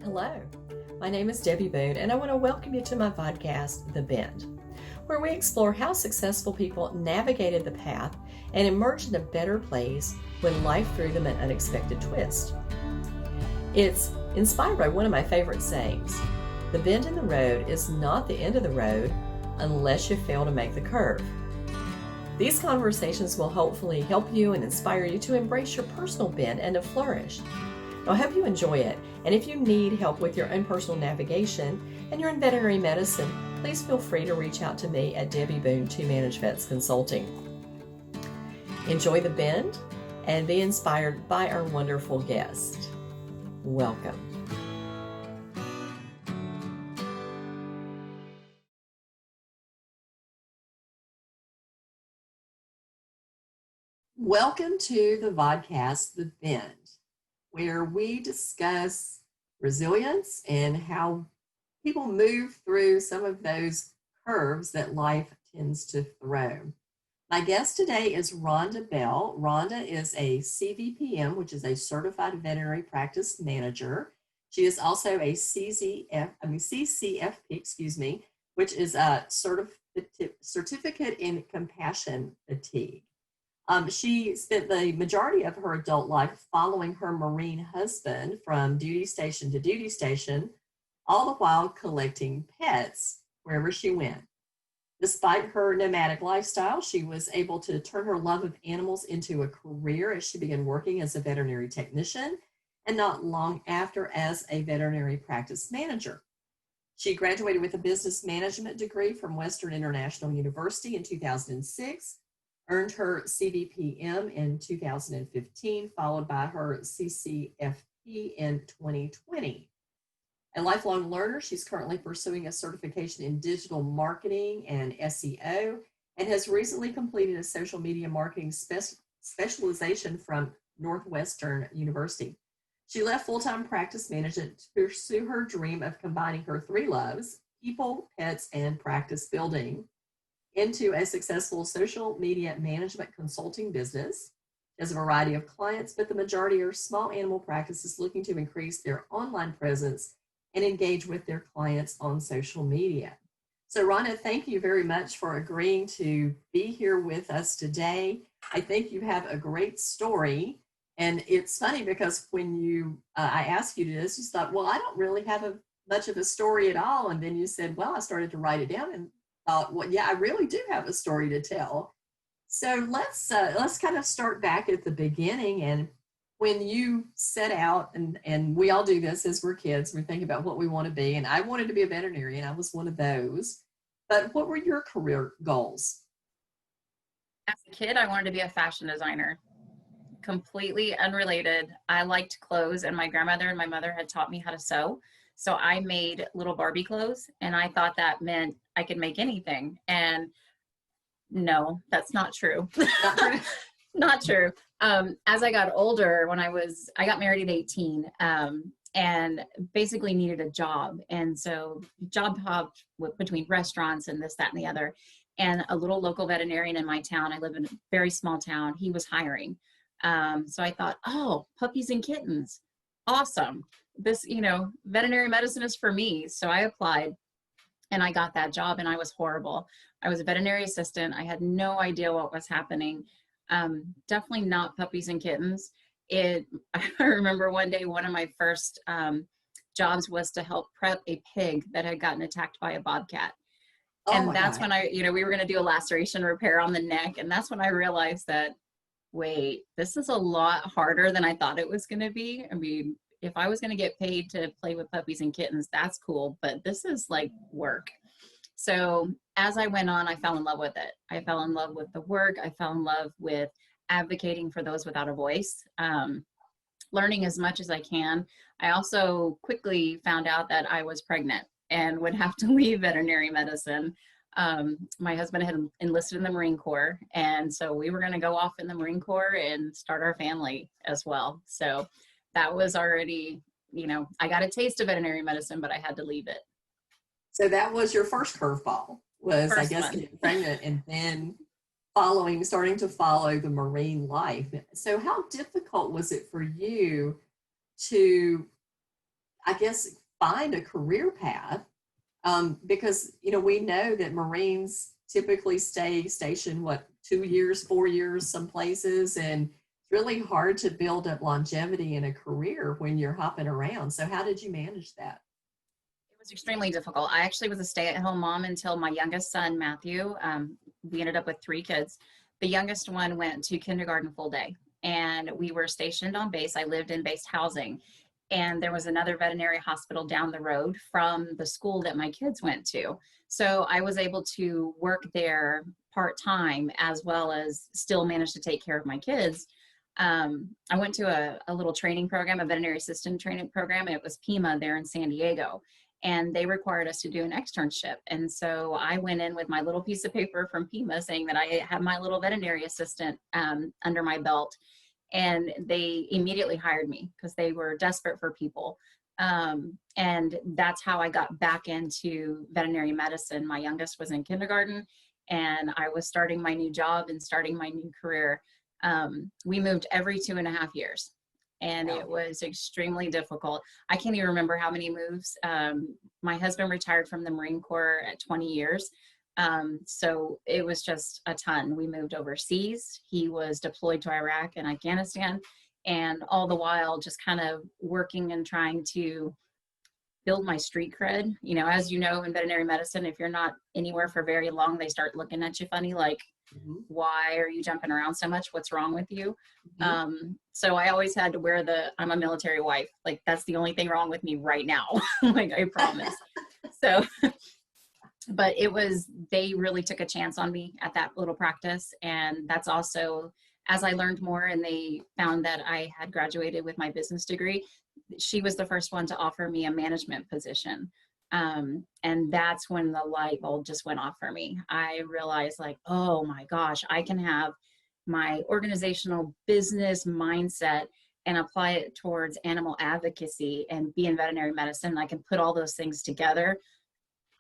Hello, my name is Debbie Boone, and I want to welcome you to my podcast, The Bend, where we explore how successful people navigated the path and emerged in a better place when life threw them an unexpected twist. It's inspired by one of my favorite sayings: the bend in the road is not the end of the road unless you fail to make the curve. These conversations will hopefully help you and inspire you to embrace your personal bend and to flourish. I hope you enjoy it, and if you need help with your own personal navigation and you're in veterinary medicine, please feel free to reach out to me at Debbie Boone 2 Manage Vets Consulting. Enjoy the bend and be inspired by our wonderful guest. Welcome. Welcome to the vodcast, The Bend, where we discuss resilience and how people move through some of those curves that life tends to throw. My guest today is Rhonda Bell. Rhonda is a CVPM, which is a Certified Veterinary Practice Manager. She is also a CCFP, which is a Certificate in Compassion Fatigue. She spent the majority of her adult life following her Marine husband from duty station to duty station, all the while collecting pets wherever she went. Despite her nomadic lifestyle, she was able to turn her love of animals into a career as she began working as a veterinary technician and not long after as a veterinary practice manager. She graduated with a business management degree from Western International University in 2006, earned her CVPM in 2015, followed by her CCFP in 2020. A lifelong learner, she's currently pursuing a certification in digital marketing and SEO, and has recently completed a social media marketing specialization from Northwestern University. She left full-time practice management to pursue her dream of combining her three loves: people, pets, and practice building, into a successful social media management consulting business. She has a variety of clients, but the majority are small animal practices looking to increase their online presence and engage with their clients on social media. So Rhonda, thank you very much for agreeing to be here with us today. I think you have a great story. And it's funny because when I asked you to do this, you thought, well, I don't really have much of a story at all. And then you said, well, I started to write it down and thought, well, yeah, I really do have a story to tell. So let's kind of start back at the beginning. And when you set out, and we all do this as we're kids, we think about what we want to be. And I wanted to be a veterinarian. I was one of those. But what were your career goals? As a kid, I wanted to be a fashion designer. Completely unrelated. I liked clothes, and my grandmother and my mother had taught me how to sew. So I made little Barbie clothes, and I thought that meant I could make anything. And no, that's not true. Not true. Not true. As I got older, I got married at 18, and basically needed a job. And so job hopped between restaurants and this, that, and the other. And a little local veterinarian in my town, I live in a very small town, he was hiring. So I thought, oh, puppies and kittens. Awesome. This, veterinary medicine is for me. So I applied and I got that job, and I was horrible. I was a veterinary assistant. I had no idea what was happening. Definitely not puppies and kittens. I remember one day, one of my first jobs was to help prep a pig that had gotten attacked by a bobcat. And that's when we were going to do a laceration repair on the neck. And that's when I realized that, wait, this is a lot harder than I thought it was going to be. I mean, if I was going to get paid to play with puppies and kittens, that's cool, but this is like work. So as I went on, I fell in love with it. I fell in love with the work. I fell in love with advocating for those without a voice, learning as much as I can. I also quickly found out that I was pregnant and would have to leave veterinary medicine. My husband had enlisted in the Marine Corps, and so we were going to go off in the Marine Corps and start our family as well. So that was already, I got a taste of veterinary medicine, but I had to leave it. So that was your first curveball, getting pregnant and then starting to follow the marine life. So how difficult was it for you to I guess, find a career path, because, we know that Marines typically stay stationed, 2 years, 4 years, some places, and it's really hard to build up longevity in a career when you're hopping around. So how did you manage that? It was extremely difficult. I actually was a stay-at-home mom until my youngest son, Matthew. We ended up with 3 kids. The youngest one went to kindergarten full day, and we were stationed on base. I lived in base housing, and there was another veterinary hospital down the road from the school that my kids went to. So I was able to work there part-time as well as still manage to take care of my kids. I went to a little training program, a veterinary assistant training program, and it was PEMA there in San Diego. And they required us to do an externship. And so I went in with my little piece of paper from PEMA saying that I had my little veterinary assistant under my belt. And they immediately hired me because they were desperate for people. And that's how I got back into veterinary medicine. My youngest was in kindergarten, and I was starting my new job and starting my new career. We moved every 2.5 years, and Wow. it was extremely difficult. I can't even remember how many moves. My husband retired from the Marine Corps at 20 years. So it was just a ton. We moved overseas. He was deployed to Iraq and Afghanistan, and all the while just kind of working and trying to build my street cred. As you know, in veterinary medicine, if you're not anywhere for very long, they start looking at you funny, like, Mhm. why are you jumping around so much? What's wrong with you? Mhm. So I always had to wear I'm a military wife. Like, that's the only thing wrong with me right now. Like, I promise. So, but they really took a chance on me at that little practice. And that's also, as I learned more and they found that I had graduated with my business degree, she was the first one to offer me a management position. And that's when the light bulb just went off for me. I realized, like, oh my gosh, I can have my organizational business mindset and apply it towards animal advocacy and be in veterinary medicine. I can put all those things together.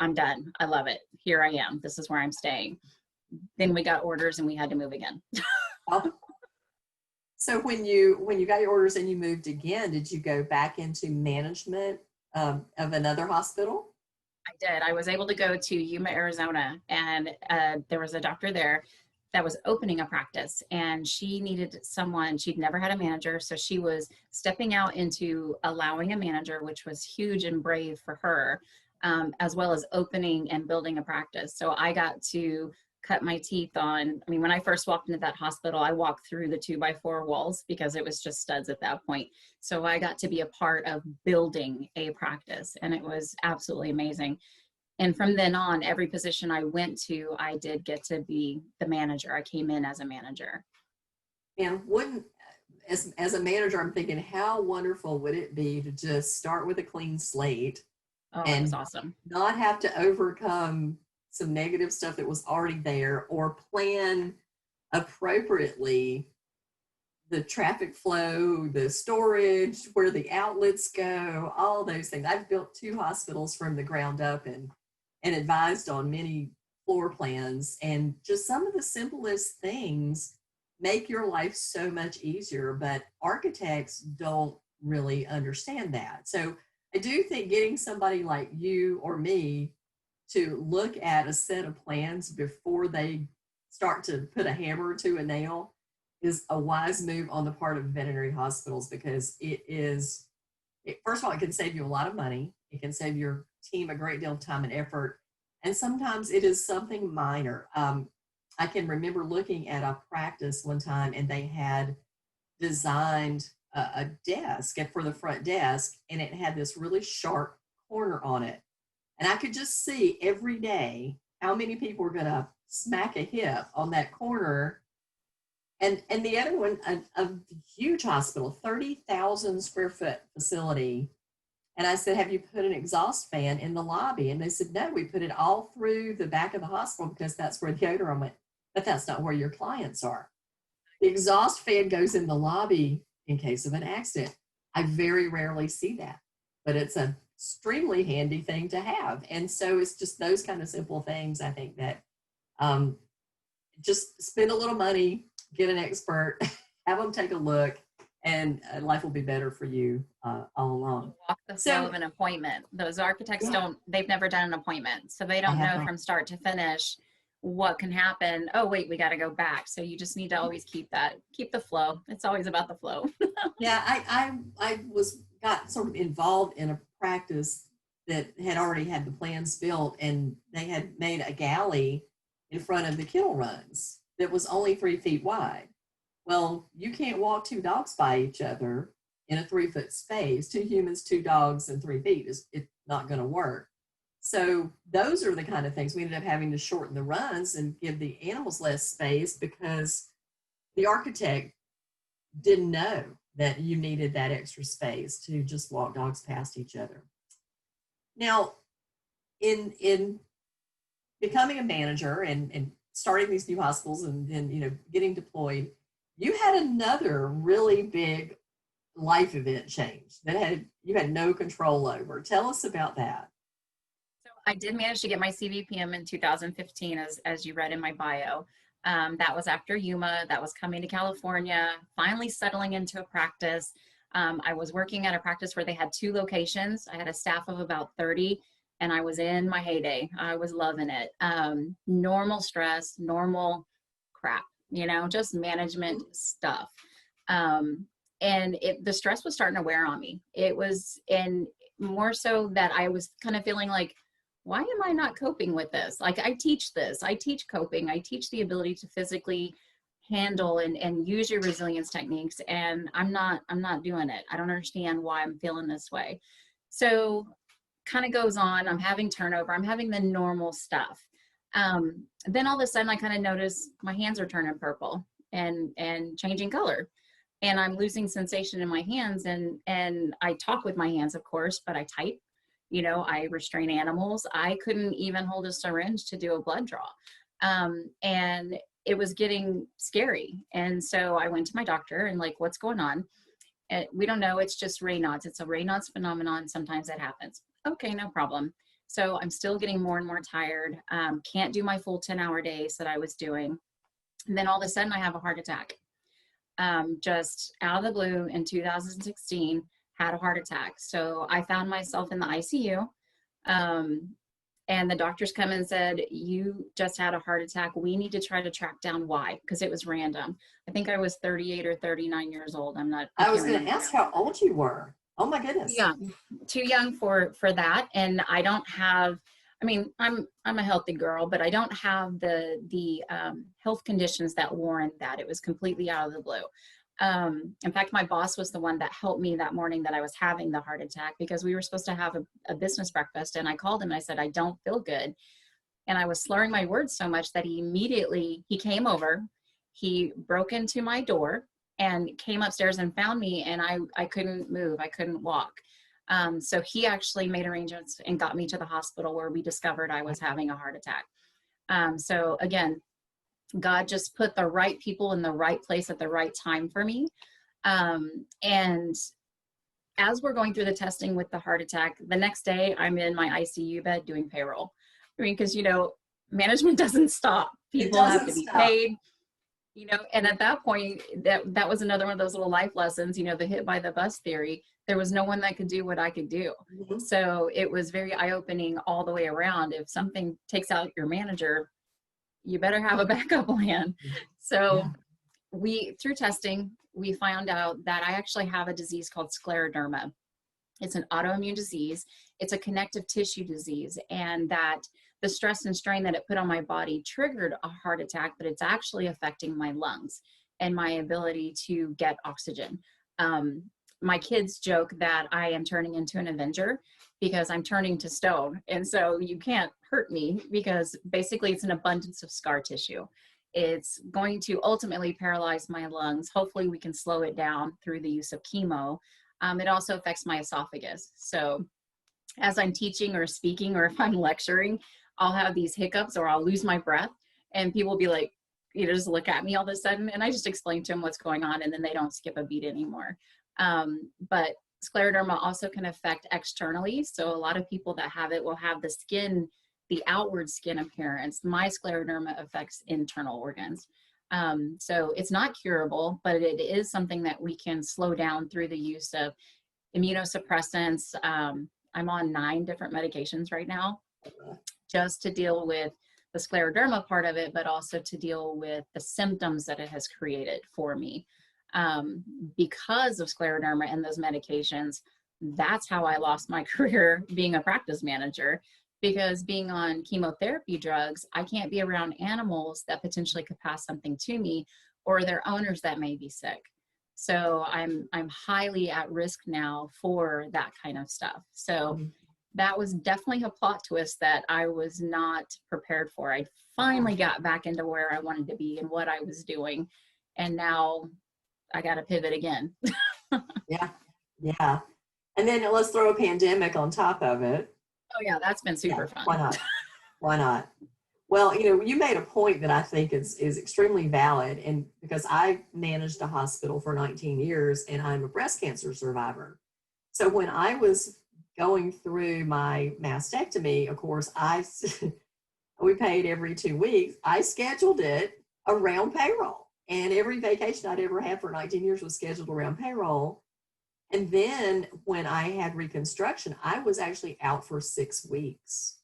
I'm done. I love it. Here I am. This is where I'm staying. Then we got orders and we had to move again. Oh, so when you got your orders and you moved again, did you go back into management, of another hospital? I did. I was able to go to Yuma, Arizona, and there was a doctor there that was opening a practice, and she needed someone. She'd never had a manager, so she was stepping out into allowing a manager, which was huge and brave for her, as well as opening and building a practice. So I got to cut my teeth on. I mean, when I first walked into that hospital, I walked through the 2x4 walls because it was just studs at that point. So I got to be a part of building a practice, and it was absolutely amazing. And from then on, every position I went to, I did get to be the manager. I came in as a manager. And wouldn't, as a manager, I'm thinking, how wonderful would it be to just start with a clean slate Oh, it was and awesome. not have to overcome some negative stuff that was already there, or plan appropriately the traffic flow, the storage, where the outlets go, all those things. I've built 2 hospitals from the ground up, and advised on many floor plans, and just some of the simplest things make your life so much easier, but architects don't really understand that. So I do think getting somebody like you or me to look at a set of plans before they start to put a hammer to a nail is a wise move on the part of veterinary hospitals, because first of all, it can save you a lot of money. It can save your team a great deal of time and effort. And sometimes it is something minor. I can remember looking at a practice one time, and they had designed a desk for the front desk, and it had this really sharp corner on it. And I could just see every day how many people were going to smack a hip on that corner. And the other one, a huge hospital, 30,000 square foot facility. And I said, have you put an exhaust fan in the lobby? And they said, no, we put it all through the back of the hospital because that's where the odor. I went, but that's not where your clients are. The exhaust fan goes in the lobby in case of an accident. I very rarely see that, but it's an extremely handy thing to have. And so it's just those kind of simple things, I think, that just spend a little money, get an expert, have them take a look, and life will be better for you all along. Walk the flow of an appointment. Those architects they've never done an appointment. So they don't know from start to finish what can happen. Oh, wait, we got to go back. So you just need to always keep the flow. It's always about the flow. Yeah, I got sort of involved in a practice that had already had the plans built, and they had made a galley in front of the kennel runs that was only 3 feet wide. Well, you can't walk 2 dogs by each other in a 3-foot space. 2 humans, 2 dogs, and 3 feet it's not going to work. So those are the kind of things we ended up having to shorten the runs and give the animals less space because the architect didn't know that you needed that extra space to just walk dogs past each other. Now, in becoming a manager and starting these new hospitals and then getting deployed, you had another really big life event change that you had no control over. Tell us about that. So I did manage to get my CVPM in 2015, as you read in my bio. That was after Yuma. That was coming to California, finally settling into a practice. I was working at a practice where they had 2 locations. I had a staff of about 30, and I was in my heyday. I was loving it. Normal stress, normal crap, just management stuff. And the stress was starting to wear on me. It was, and more so that I was kind of feeling like, why am I not coping with this? Like, I teach this, I teach coping, I teach the ability to physically handle and use your resilience techniques, and I'm not doing it. I don't understand why I'm feeling this way. So kind of goes on, I'm having turnover, I'm having the normal stuff. Then all of a sudden I kind of notice my hands are turning purple and changing color, and I'm losing sensation in my hands, and I talk with my hands, of course, but I type. I restrain animals. I couldn't even hold a syringe to do a blood draw. And it was getting scary. And so I went to my doctor and like, what's going on? And we don't know. It's just Raynaud's. It's a Raynaud's phenomenon. Sometimes it happens. Okay, no problem. So I'm still getting more and more tired. Can't do my full 10-hour days that I was doing. And then all of a sudden I have a heart attack. Just out of the blue in 2016, had a heart attack. So I found myself in the ICU, and the doctors come and said, you just had a heart attack. We need to try to track down why, because it was random. I think I was 38 or 39 years old. I was going to ask how old you were. Oh my goodness. Yeah, too young for that. And I don't have, I'm a healthy girl, but I don't have the health conditions that warrant that. It was completely out of the blue. In fact, my boss was the one that helped me that morning that I was having the heart attack, because we were supposed to have a business breakfast, and I called him and I said, I don't feel good. And I was slurring my words so much that he came over, he broke into my door and came upstairs and found me, and I couldn't move. I couldn't walk. So he actually made arrangements and got me to the hospital, where we discovered I was having a heart attack. So again, God just put the right people in the right place at the right time for me. And as we're going through the testing with the heart attack, the next day I'm in my ICU bed doing payroll. Because, management doesn't stop. People have to be paid, and at that point, that was another one of those little life lessons, the hit by the bus theory. There was no one that could do what I could do. Mm-hmm. So it was very eye-opening all the way around. If something takes out your manager, you better have a backup plan. So through testing, we found out that I actually have a disease called scleroderma. It's an autoimmune disease. It's a connective tissue disease, and that the stress and strain that it put on my body triggered a heart attack, but it's actually affecting my lungs and my ability to get oxygen. My kids joke that I am turning into an Avenger because I'm turning to stone. And so you can't hurt me, because basically it's an abundance of scar tissue. It's going to ultimately paralyze my lungs. Hopefully we can slow it down through the use of chemo. It also affects my esophagus. So as I'm teaching or speaking, or if I'm lecturing, I'll have these hiccups or I'll lose my breath, and people will be like, just look at me all of a sudden. And I just explain to them what's going on, and then they don't skip a beat anymore. But scleroderma also can affect externally. So a lot of people that have it will have the outward skin appearance. My scleroderma affects internal organs. So it's not curable, but it is something that we can slow down through the use of immunosuppressants. I'm on 9 different medications right now just to deal with the scleroderma part of it, but also to deal with the symptoms that it has created for me. Because of scleroderma and those medications, that's how I lost my career being a practice manager, because being on chemotherapy drugs, I can't be around animals that potentially could pass something to me or their owners that may be sick. So I'm highly at risk now for that kind of stuff. So that was definitely a plot twist that I was not prepared for. I finally got back into where I wanted to be and what I was doing. And now I got to pivot again. Yeah. Yeah. And then let's throw a pandemic on top of it. Oh yeah, that's been super Yeah, why fun. not? Why not? Well, you made a point that I think is extremely valid. And because I managed a hospital for 19 years and I'm a breast cancer survivor. So when I was going through my mastectomy, of course, we paid every 2 weeks. I scheduled it around payroll. And every vacation I'd ever had for 19 years was scheduled around payroll. And then when I had reconstruction, I was actually out for 6 weeks.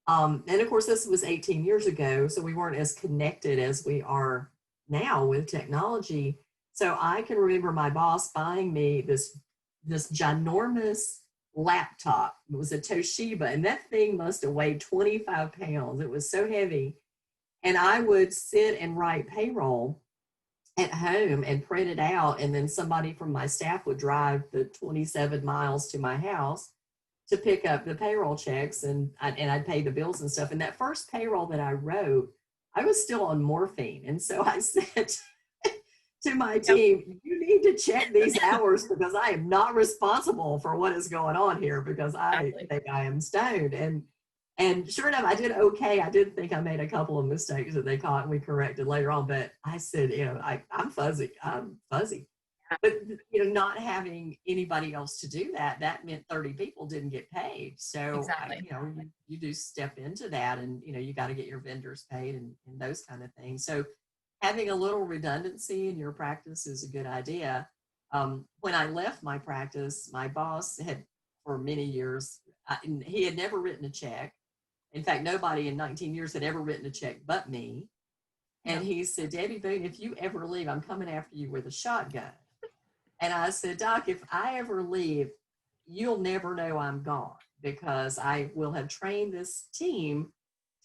And of course, this was 18 years ago, so we weren't as connected as we are now with technology. So I can remember my boss buying me this ginormous laptop. It was a Toshiba, and that thing must have weighed 25 pounds. It was so heavy. And I would sit and write payroll at home and print it out. And then somebody from my staff would drive the 27 miles to my house to pick up the payroll checks, and I'd pay the bills and stuff. And that first payroll that I wrote, I was still on morphine. And so I said to my team, you need to check these hours because I am not responsible for what is going on here because I think I am stoned. And sure enough, I did okay. I did think I made a couple of mistakes that they caught and we corrected later on. But I said, I'm fuzzy. I'm fuzzy. But not having anybody else to do that meant 30 people didn't get paid. So Exactly. you do step into that, and you got to get your vendors paid and those kind of things. So having a little redundancy in your practice is a good idea. When I left my practice, my boss had for many years, he had never written a check. In fact, nobody in 19 years had ever written a check but me. And he said, Debbie Boone, if you ever leave, I'm coming after you with a shotgun. And I said, Doc, if I ever leave, you'll never know I'm gone because I will have trained this team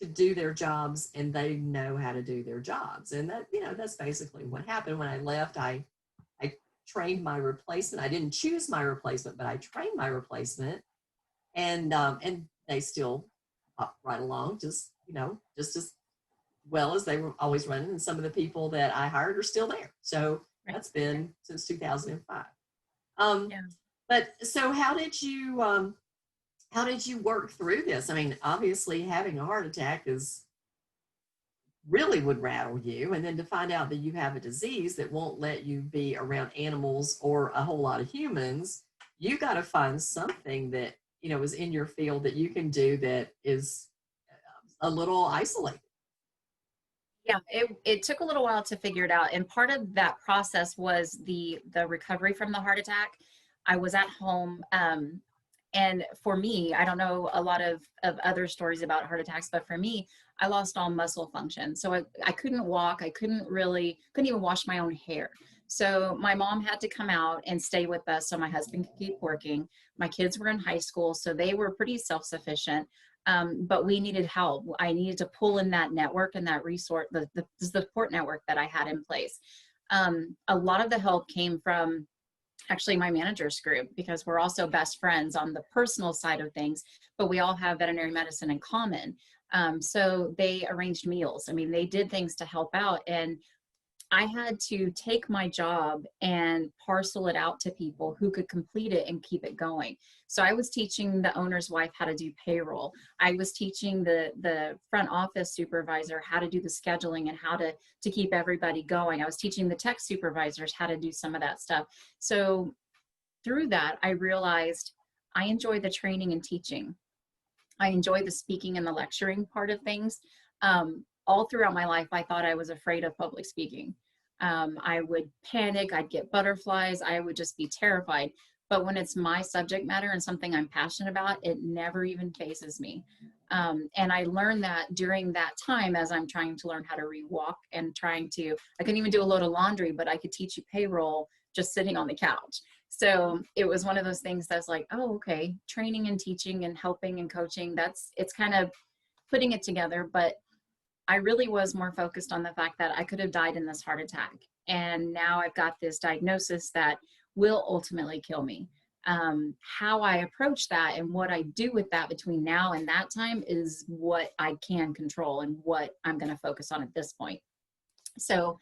to do their jobs and they know how to do their jobs. And that, that's basically what happened. When I left, I trained my replacement. I didn't choose my replacement, but I trained my replacement, and they still up right along, just as well as they were always running. And some of the people that I hired are still there. So that's been since 2005. But so how did you work through this? I mean, obviously having a heart attack really would rattle you. And then to find out that you have a disease that won't let you be around animals or a whole lot of humans, you got to find something that, is in your field that you can do that is a little isolated. Yeah, it took a little while to figure it out. And part of that process was the recovery from the heart attack. I was at home. And for me, I don't know a lot of other stories about heart attacks, but for me, I lost all muscle function. So I couldn't walk. I couldn't even wash my own hair. So my mom had to come out and stay with us so my husband could keep working. My kids were in high school, so they were pretty self-sufficient. But we needed help. I needed to pull in that network and that resource, the support network that I had in place. A lot of the help came from actually my manager's group, because we're also best friends on the personal side of things, but we all have veterinary medicine in common. So they arranged meals. I mean, they did things to help out. And I had to take my job and parcel it out to people who could complete it and keep it going. So I was teaching the owner's wife how to do payroll. I was teaching the front office supervisor how to do the scheduling and how to keep everybody going. I was teaching the tech supervisors how to do some of that stuff. So through that, I realized I enjoy the training and teaching. I enjoy the speaking and the lecturing part of things. all throughout my life, I thought I was afraid of public speaking. I would panic, I'd get butterflies, I would just be terrified. But when it's my subject matter and something I'm passionate about, it never even phases me. And I learned that during that time as I'm trying to learn how to rewalk and I couldn't even do a load of laundry, but I could teach you payroll just sitting on the couch. So it was one of those things that's like, oh, okay, training and teaching and helping and coaching, it's kind of putting it together. But I really was more focused on the fact that I could have died in this heart attack. And now I've got this diagnosis that will ultimately kill me. How I approach that and what I do with that between now and that time is what I can control and what I'm going to focus on at this point. So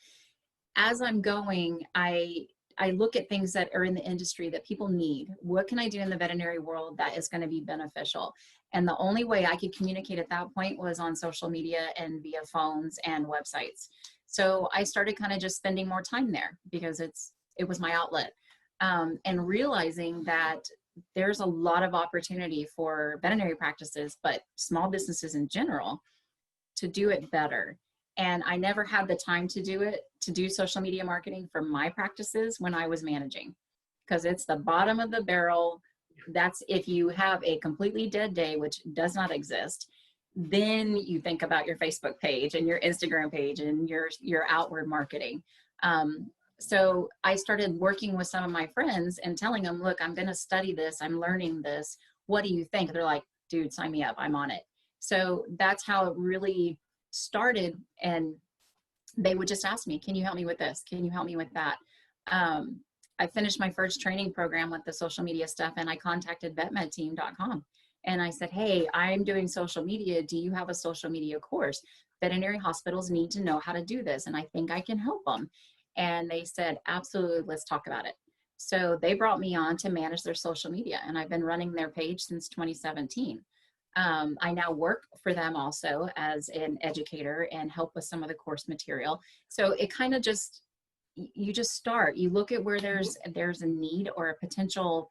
as I'm going, I look at things that are in the industry that people need. What can I do in the veterinary world that is going to be beneficial? And the only way I could communicate at that point was on social media and via phones and websites. So I started kind of just spending more time there because it was my outlet. And realizing that there's a lot of opportunity for veterinary practices, but small businesses in general, to do it better. And I never had the time to do social media marketing for my practices when I was managing, because it's the bottom of the barrel. That's if you have a completely dead day, which does not exist, then you think about your Facebook page and your Instagram page and your outward marketing. So I started working with some of my friends and telling them, look, I'm going to study this. I'm learning this. What do you think? They're like, dude, sign me up. I'm on it. So that's how it really started. And they would just ask me, can you help me with this? Can you help me with that? I finished my first training program with the social media stuff, and I contacted vetmedteam.com. And I said, hey, I'm doing social media. Do you have a social media course? Veterinary hospitals need to know how to do this, and I think I can help them. And they said, absolutely, let's talk about it. So they brought me on to manage their social media, and I've been running their page since 2017. I now work for them also as an educator and help with some of the course material. So it kind of just, you just start, you look at where there's a need or a potential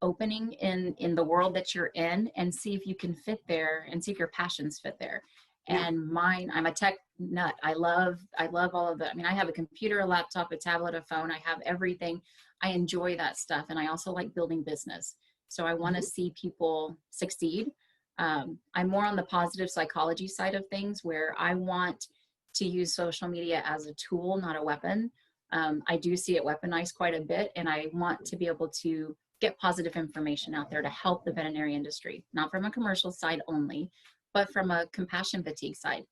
opening in the world that you're in, and see if you can fit there and see if your passions fit there. Yeah. And mine, I'm a tech nut. I love all of that. I mean, I have a computer, a laptop, a tablet, a phone. I have everything. I enjoy that stuff. And I also like building business. So I want to see people succeed. I'm more on the positive psychology side of things, where I want to use social media as a tool, not a weapon. I do see it weaponized quite a bit, and I want to be able to get positive information out there to help the veterinary industry, not from a commercial side only, but from a compassion fatigue side.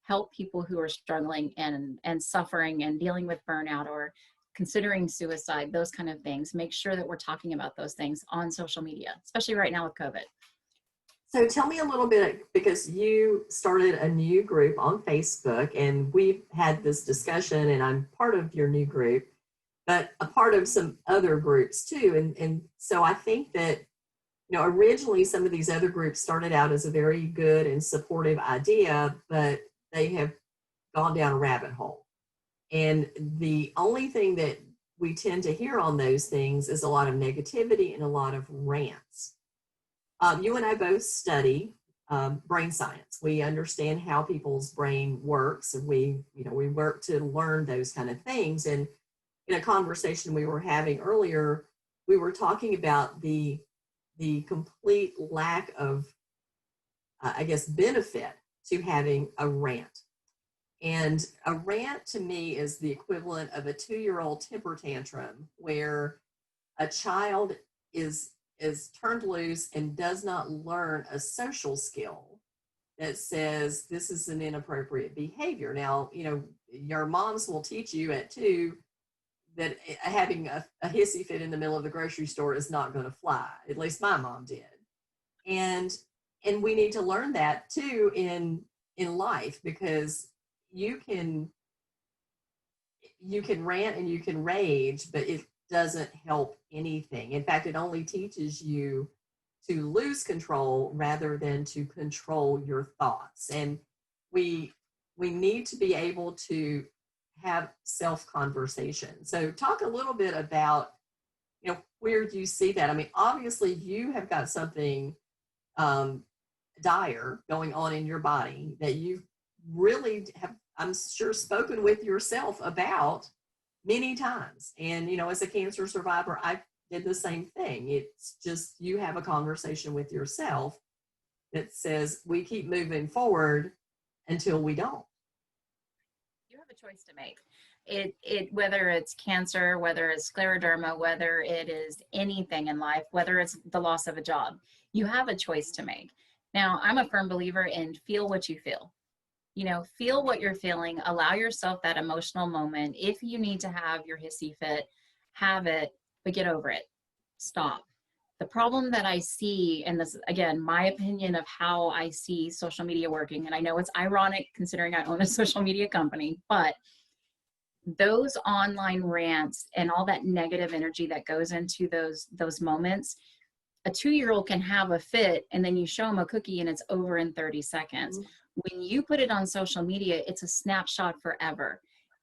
Help people who are struggling and suffering and dealing with burnout or considering suicide, those kind of things. Make sure that we're talking about those things on social media, especially right now with COVID. So tell me a little bit, because you started a new group on Facebook, and we've had this discussion, and I'm part of your new group, but a part of some other groups too. And so I think that, originally some of these other groups started out as a very good and supportive idea, but they have gone down a rabbit hole. And the only thing that we tend to hear on those things is a lot of negativity and a lot of rants. You and I both study brain science. We understand how people's brain works, and we work to learn those kind of things. And in a conversation we were having earlier, we were talking about the complete lack of, benefit to having a rant. And a rant to me is the equivalent of a 2-year-old temper tantrum, where a child is turned loose and does not learn a social skill that says this is an inappropriate behavior. Now, your moms will teach you at 2 that having a hissy fit in the middle of the grocery store is not going to fly. At least my mom did. And we need to learn that too in life, because you can rant and you can rage, but it doesn't help anything. In fact, it only teaches you to lose control rather than to control your thoughts. And we need to be able to have self-conversation. So talk a little bit about, where do you see that? I mean, obviously you have got something dire going on in your body that you've really have, I'm sure, spoken with yourself about many times. And, you know, as a cancer survivor, I did the same thing. It's just you have a conversation with yourself that says we keep moving forward until we don't. You have a choice to make. It whether it's cancer, whether it's scleroderma, whether it is anything in life, whether it's the loss of a job, you have a choice to make. Now, I'm a firm believer in feel what you feel. You know, feel what you're feeling, allow yourself that emotional moment. If you need to have your hissy fit, have it, but get over it. Stop. The problem that I see, and this, again, my opinion of how I see social media working, and I know it's ironic considering I own a social media company, but those online rants and all that negative energy that goes into those moments, a 2-year-old can have a fit and then you show them a cookie and it's over in 30 seconds. When you put it on social media, it's a snapshot forever.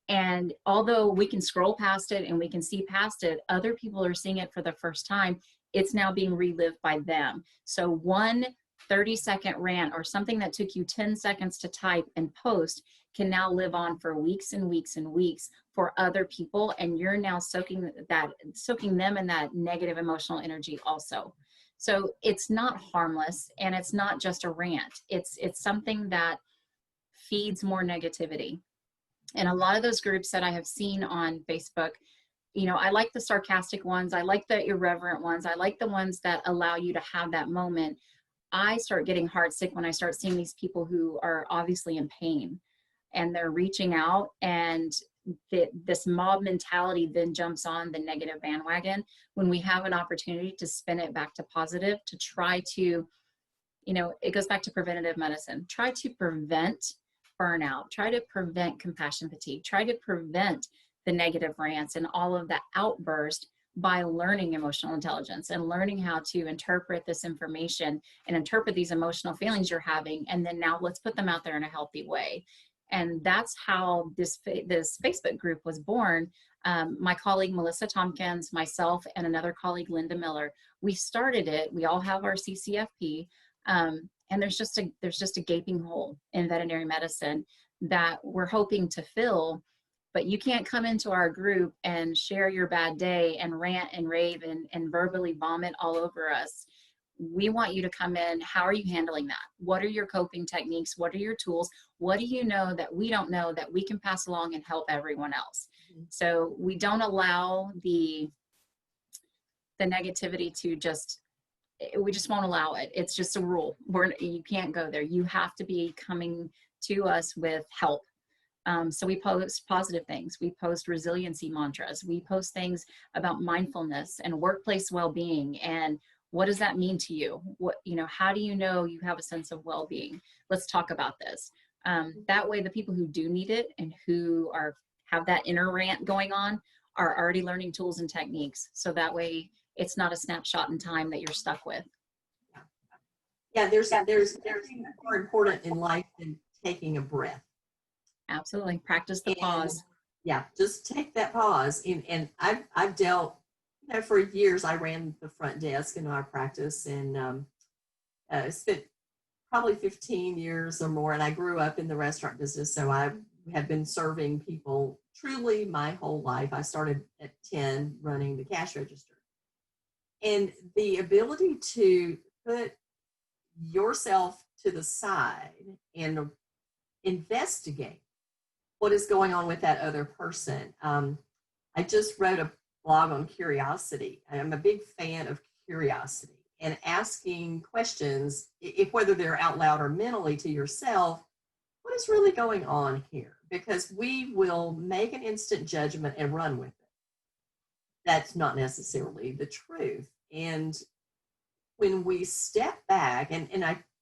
And although we can scroll past it and we can see past it, other people are seeing it for the first time. It's now being relived by them. So one 30-second rant or something that took you 10 seconds to type and post can now live on for weeks and weeks and weeks for other people. And you're now soaking them in that negative emotional energy also. So it's not harmless and it's not just a rant. It's something that feeds more negativity. And a lot of those groups that I have seen on Facebook, you know, I like the sarcastic ones. I like the irreverent ones. I like the ones that allow you to have that moment. I start getting heartsick when I start seeing these people who are obviously in pain and they're reaching out, and this mob mentality then jumps on the negative bandwagon when we have an opportunity to spin it back to positive, to try to, you know, it goes back to preventative medicine. Try to prevent burnout, try to prevent compassion fatigue, try to prevent the negative rants and all of that outburst by learning emotional intelligence and learning how to interpret this information and interpret these emotional feelings you're having. And then now let's put them out there in a healthy way. And that's how this Facebook group was born. My colleague, Melissa Tompkins, myself, and another colleague, Linda Miller, we started it. We all have our CCFP. And there's just a gaping hole in veterinary medicine that we're hoping to fill. But you can't come into our group and share your bad day and rant and rave and verbally vomit all over us. We want you to come in. How are you handling that? What are your coping techniques? What are your tools? What do you know that we don't know that we can pass along and help everyone else? So we don't allow the negativity to we just won't allow it. It's just a rule. You can't go there. You have to be coming to us with help. So we post positive things. We post resiliency mantras. We post things about mindfulness and workplace well-being. And what does that mean to you? How do you know you have a sense of well-being? Let's talk about this. That way, the people who do need it and who have that inner rant going on are already learning tools and techniques. So that way, it's not a snapshot in time that you're stuck with. Yeah, there's nothing more important in life than taking a breath. Absolutely. Practice the pause. Yeah, just take that pause. And I've dealt, for years I ran the front desk in our practice, and spent probably 15 years or more. And I grew up in the restaurant business, so I have been serving people truly my whole life. I started at 10 running the cash register. And the ability to put yourself to the side and investigate what is going on with that other person. I just wrote a blog on curiosity. I'm a big fan of curiosity and asking questions, whether they're out loud or mentally to yourself, what is really going on here? Because we will make an instant judgment and run with it. That's not necessarily the truth. And when we step back,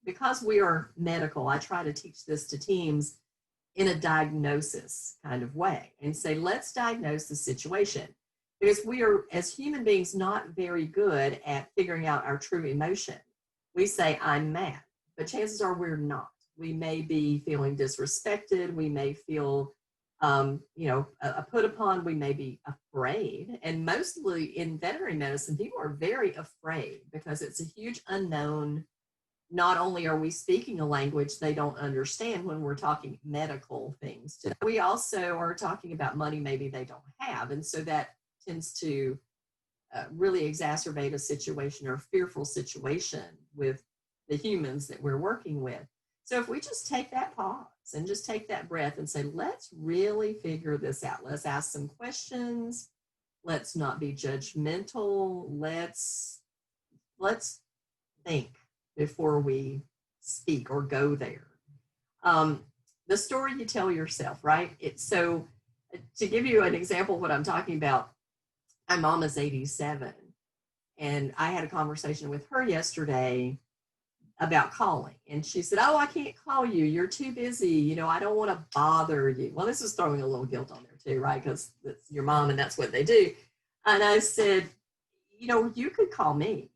because we are medical, I try to teach this to teams in a diagnosis kind of way and say, let's diagnose the situation. Because we are, as human beings, not very good at figuring out our true emotion. We say, I'm mad, but chances are we're not. We may be feeling disrespected. We may feel, put upon. We may be afraid. And mostly in veterinary medicine, people are very afraid because it's a huge unknown not only are we speaking a language they don't understand when we're talking medical things, we also are talking about money maybe they don't have. And so that tends to really exacerbate a situation or a fearful situation with the humans that we're working with. So if we just take that pause and just take that breath and say, let's really figure this out. Let's ask some questions. Let's not be judgmental. Let's think before we speak or go there. The story you tell yourself, right? So to give you an example of what I'm talking about, my mom is 87, and I had a conversation with her yesterday about calling. And she said, oh, I can't call you. You're too busy. I don't want to bother you. Well, this is throwing a little guilt on there too, right? Because it's your mom and that's what they do. And I said, you could call me.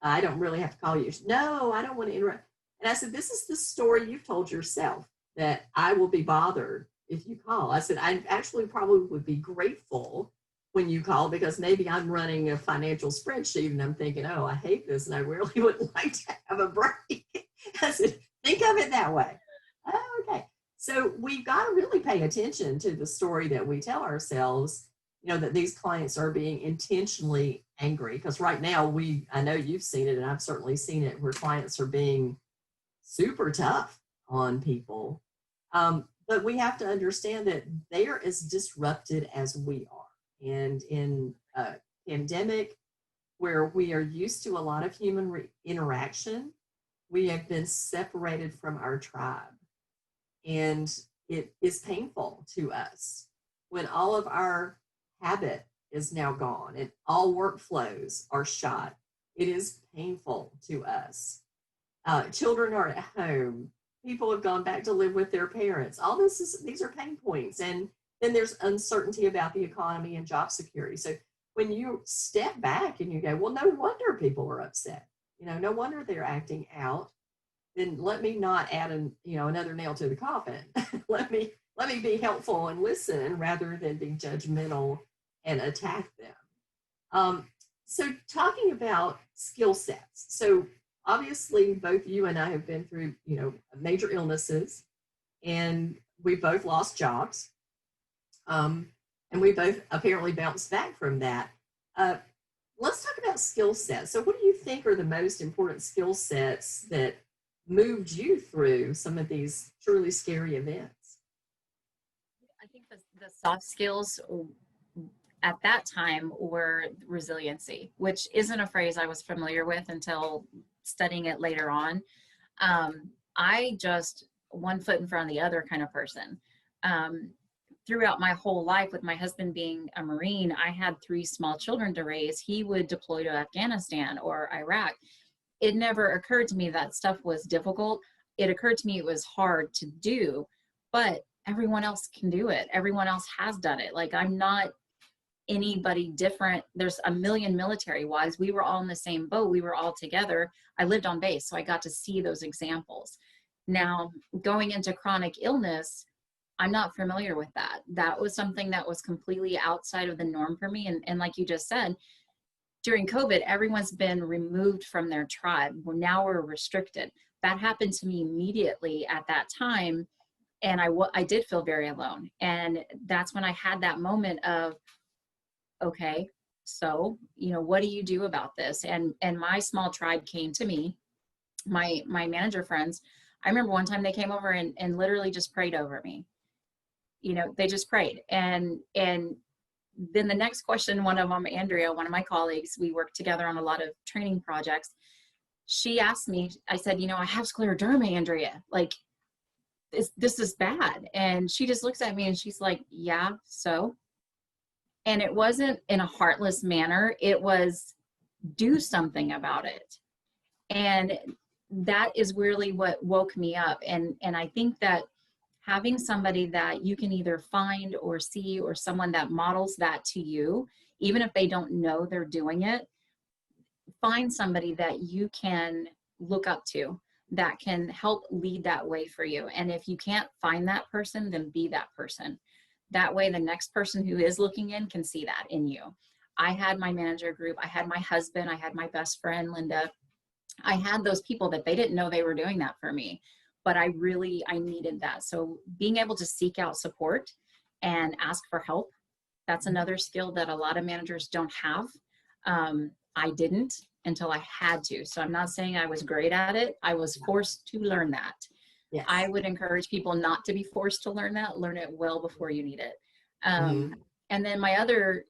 I don't really have to call you. Said, no, I don't want to interrupt. And I said, this is the story you've told yourself, that I will be bothered if you call. I said, I actually probably would be grateful when you call, because maybe I'm running a financial spreadsheet and I'm thinking, oh, I hate this and I really would like to have a break. I said, think of it that way. Oh, okay. So we've got to really pay attention to the story that we tell ourselves, that these clients are being intentionally angry. Because right now, I know you've seen it, and I've certainly seen it, where clients are being super tough on people. But we have to understand that they are as disrupted as we are. And in a pandemic where we are used to a lot of human interaction, we have been separated from our tribe. And it is painful to us when all of our habit is now gone and all workflows are shot. It is painful to us. Children are at home. People have gone back to live with their parents. These are pain points. And then there's uncertainty about the economy and job security. So when you step back and you go, well, no wonder people are upset. No wonder they're acting out. Then let me not add another nail to the coffin. let me be helpful and listen rather than be judgmental and attack them. So talking about skill sets. So obviously both you and I have been through, major illnesses, and we both lost jobs. And we both apparently bounced back from that. Let's talk about skill sets. So what do you think are the most important skill sets that moved you through some of these truly scary events? I think the soft skills at that time were resiliency, which isn't a phrase I was familiar with until studying it later on. I just one foot in front of the other kind of person. Throughout my whole life, with my husband being a Marine, I had 3 small children to raise. He would deploy to Afghanistan or Iraq. It never occurred to me that stuff was difficult. It occurred to me it was hard to do, but everyone else can do it. Everyone else has done it. Like, I'm not anybody different. There's a million military wives. We were all in the same boat. We were all together. I lived on base, so I got to see those examples. Now, going into chronic illness, I'm not familiar with that. That was something that was completely outside of the norm for me. And like you just said, during COVID, everyone's been removed from their tribe. Now we're restricted. That happened to me immediately at that time. And I did feel very alone. And that's when I had that moment of, okay, so, what do you do about this? And my small tribe came to me, my manager friends. I remember one time they came over and literally just prayed over me. They just prayed. And then the next question, one of them, Andrea, one of my colleagues, we worked together on a lot of training projects. She asked me, I said, I have scleroderma, Andrea, like this is bad. And she just looks at me and she's like, yeah, so. And it wasn't in a heartless manner. It was, do something about it. And that is really what woke me up. And I think that having somebody that you can either find or see, or someone that models that to you, even if they don't know they're doing it, find somebody that you can look up to that can help lead that way for you. And if you can't find that person, then be that person. That way the next person who is looking in can see that in you. I had my manager group, I had my husband, I had my best friend, Linda. I had those people that they didn't know they were doing that for me, but I needed that. So being able to seek out support and ask for help, that's another skill that a lot of managers don't have. I didn't until I had to. So I'm not saying I was great at it. I was forced to learn that. Yes. I would encourage people not to be forced to learn that. Learn it well before you need it. Mm-hmm. And then my other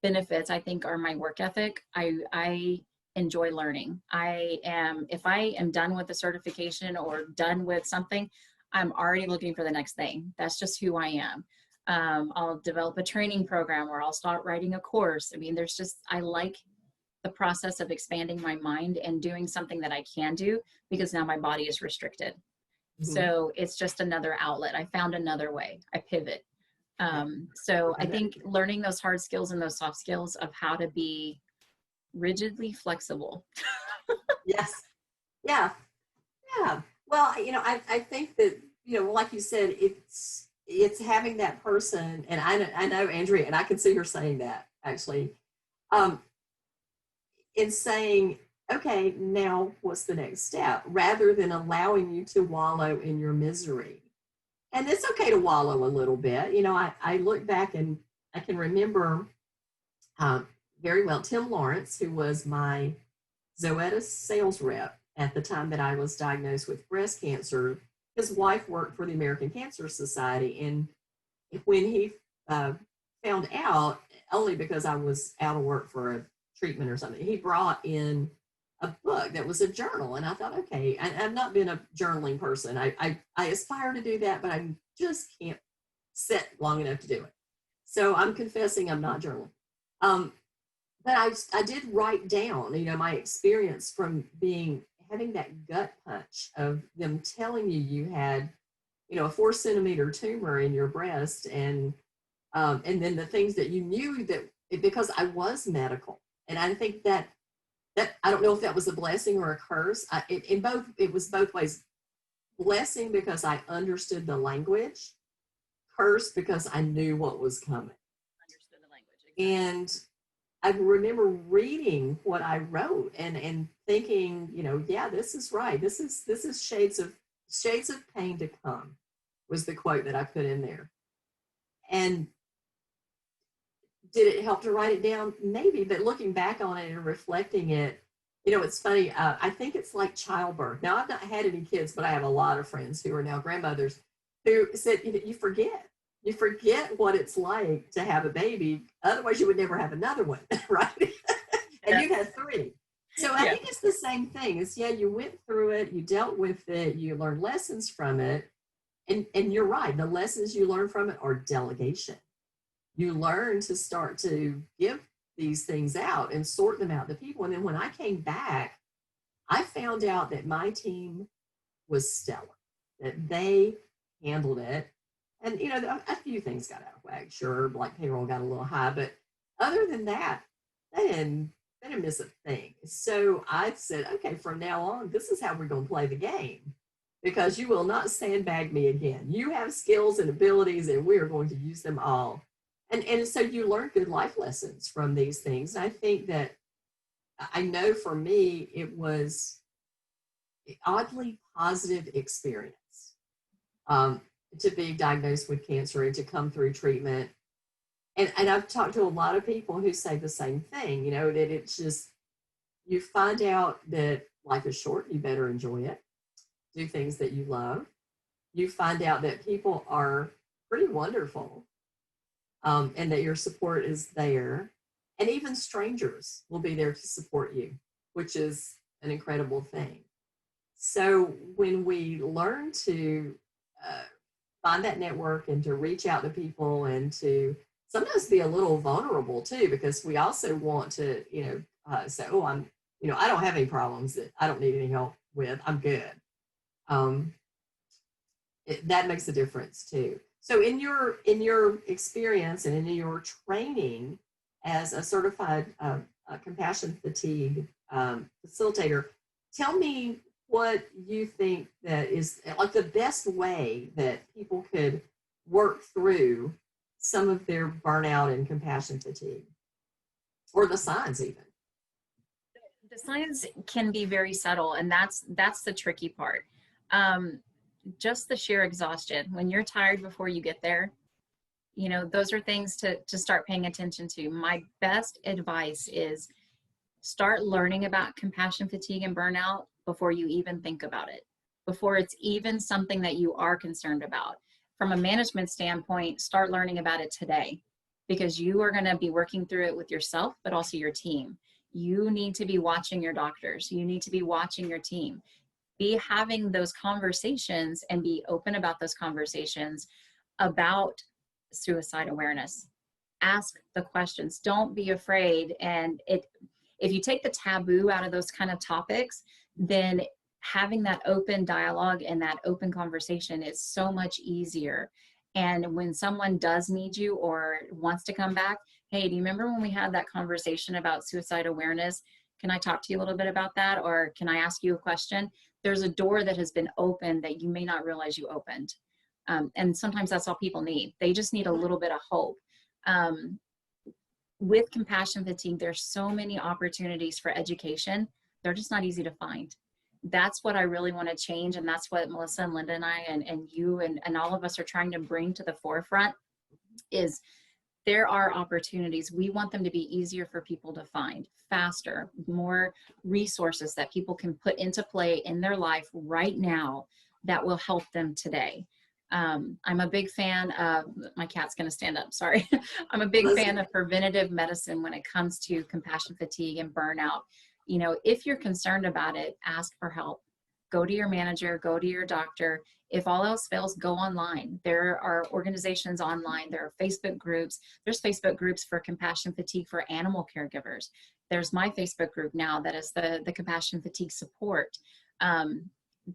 benefits, I think, are my work ethic. I enjoy learning. If I am done with the certification or done with something, I'm already looking for the next thing. That's just who I am. I'll develop a training program, or I'll start writing a course. I mean, I like the process of expanding my mind and doing something that I can do, because now my body is restricted. Mm-hmm. So it's just another outlet. I found another way. I pivot. So I think learning those hard skills and those soft skills of how to be rigidly flexible. Yes. Yeah. Yeah. Well, I think that, like you said, it's having that person, and I know Andrea, and I can see her saying that actually, in saying, okay, now what's the next step, rather than allowing you to wallow in your misery. And it's okay to wallow a little bit. I look back and I can remember very well Tim Lawrence, who was my Zoetis sales rep at the time that I was diagnosed with breast cancer. His wife worked for the American Cancer Society. And when he found out, only because I was out of work for a treatment or something, he brought in a book that was a journal. And I thought, okay, I've not been a journaling person. I aspire to do that, but I just can't sit long enough to do it. So I'm confessing I'm not journaling. But I did write down, my experience from having that gut punch of them telling you had, a 4 centimeter tumor in your breast, and then the things that you knew that, because I was medical. And I think that I don't know if that was a blessing or a curse. It was both ways. Blessing because I understood the language, curse because I knew what was coming. Understood the language. Exactly. And I remember reading what I wrote and thinking, yeah, this is right. This is shades of pain to come, was the quote that I put in there. And did it help to write it down? Maybe, but looking back on it and reflecting it, it's funny. I think it's like childbirth. Now, I've not had any kids, but I have a lot of friends who are now grandmothers who said, you forget what it's like to have a baby. Otherwise, you would never have another one, right? And you've had 3. So I think it's the same thing. It's, you went through it, you dealt with it, you learned lessons from it. And you're right. The lessons you learn from it are delegation. You learn to start to give these things out and sort them out to people. And then when I came back, I found out that my team was stellar, that they handled it. And, a few things got out of whack. Sure, like payroll got a little high, but other than that, they didn't miss a thing. So I said, okay, from now on, this is how we're going to play the game, because you will not sandbag me again. You have skills and abilities, and we are going to use them all. And so you learn good life lessons from these things. And I think that, I know for me, it was an oddly positive experience to be diagnosed with cancer and to come through treatment. And I've talked to a lot of people who say the same thing, that it's just, you find out that life is short, you better enjoy it, do things that you love. You find out that people are pretty wonderful. And that your support is there. And even strangers will be there to support you, which is an incredible thing. So when we learn to find that network and to reach out to people and to sometimes be a little vulnerable too, because we also want to, say, oh, I don't have any problems that I don't need any help with. I'm good. That makes a difference too. So in your experience and in your training as a certified compassion fatigue facilitator, tell me what you think that is like the best way that people could work through some of their burnout and compassion fatigue, or the signs even. The signs can be very subtle, and that's the tricky part. Just the sheer exhaustion. When you're tired before you get there, those are things to start paying attention to. My best advice is start learning about compassion fatigue and burnout before you even think about it, before it's even something that you are concerned about. From a management standpoint, start learning about it today, because you are going to be working through it with yourself, but also your team. You need to be watching your doctors. You need to be watching your team. Be having those conversations and be open about those conversations about suicide awareness. Ask the questions. Don't be afraid. And if you take the taboo out of those kind of topics, then having that open dialogue and that open conversation is so much easier. And when someone does need you or wants to come back, hey, do you remember when we had that conversation about suicide awareness? Can I talk to you a little bit about that? Or can I ask you a question? There's a door that has been opened that you may not realize you opened. And sometimes that's all people need. They just need a little bit of hope. With compassion fatigue, there's so many opportunities for education. They're just not easy to find. That's what I really want to change. And that's what Melissa and Linda and I and you and all of us are trying to bring to the forefront is there are opportunities. We want them to be easier for people to find, faster, more resources that people can put into play in their life right now that will help them today. I'm a big fan of, my cat's going to stand up, sorry. I'm a big fan of preventative medicine when it comes to compassion fatigue and burnout. If you're concerned about it, ask for help. Go to your manager, go to your doctor. If all else fails, go online. There are organizations online. There are Facebook groups. There's Facebook groups for compassion fatigue for animal caregivers. There's my Facebook group now that is the compassion fatigue support.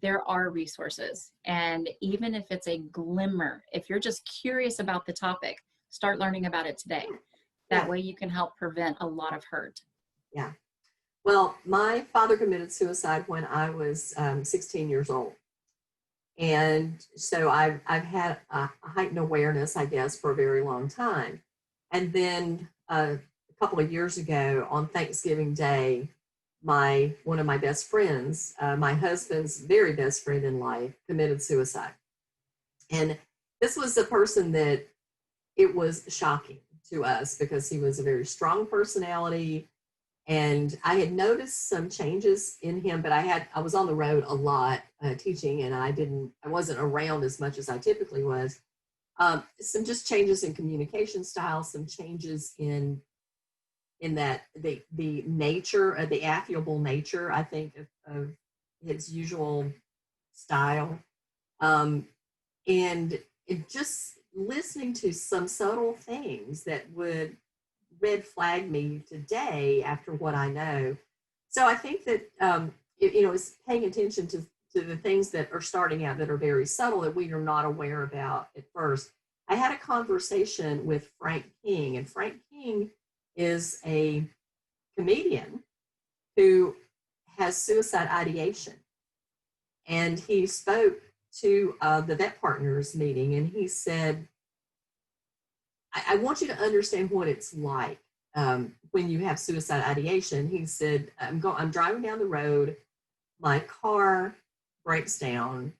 There are resources. And even if it's a glimmer, if you're just curious about the topic, start learning about it today. That way you can help prevent a lot of hurt. Yeah. Well, my father committed suicide when I was 16 years old. And so I've had a heightened awareness, I guess, for a very long time. And then a couple of years ago on Thanksgiving Day, one of my best friends, my husband's very best friend in life, committed suicide. And this was a person that it was shocking to us because he was a very strong personality. And I had noticed some changes in him, but I was on the road a lot teaching, and I wasn't around as much as I typically was. Some just changes in communication style, some changes in that the nature, the affable nature, I think, of his usual style. And it just listening to some subtle things that would red flag me today after what I know. So I think that, it's paying attention to the things that are starting out that are very subtle that we are not aware about at first. I had a conversation with Frank King, and Frank King is a comedian who has suicide ideation. And he spoke to the Vet Partners meeting, and he said, I want you to understand what it's like when you have suicide ideation. He said, I'm driving down the road, my car breaks down.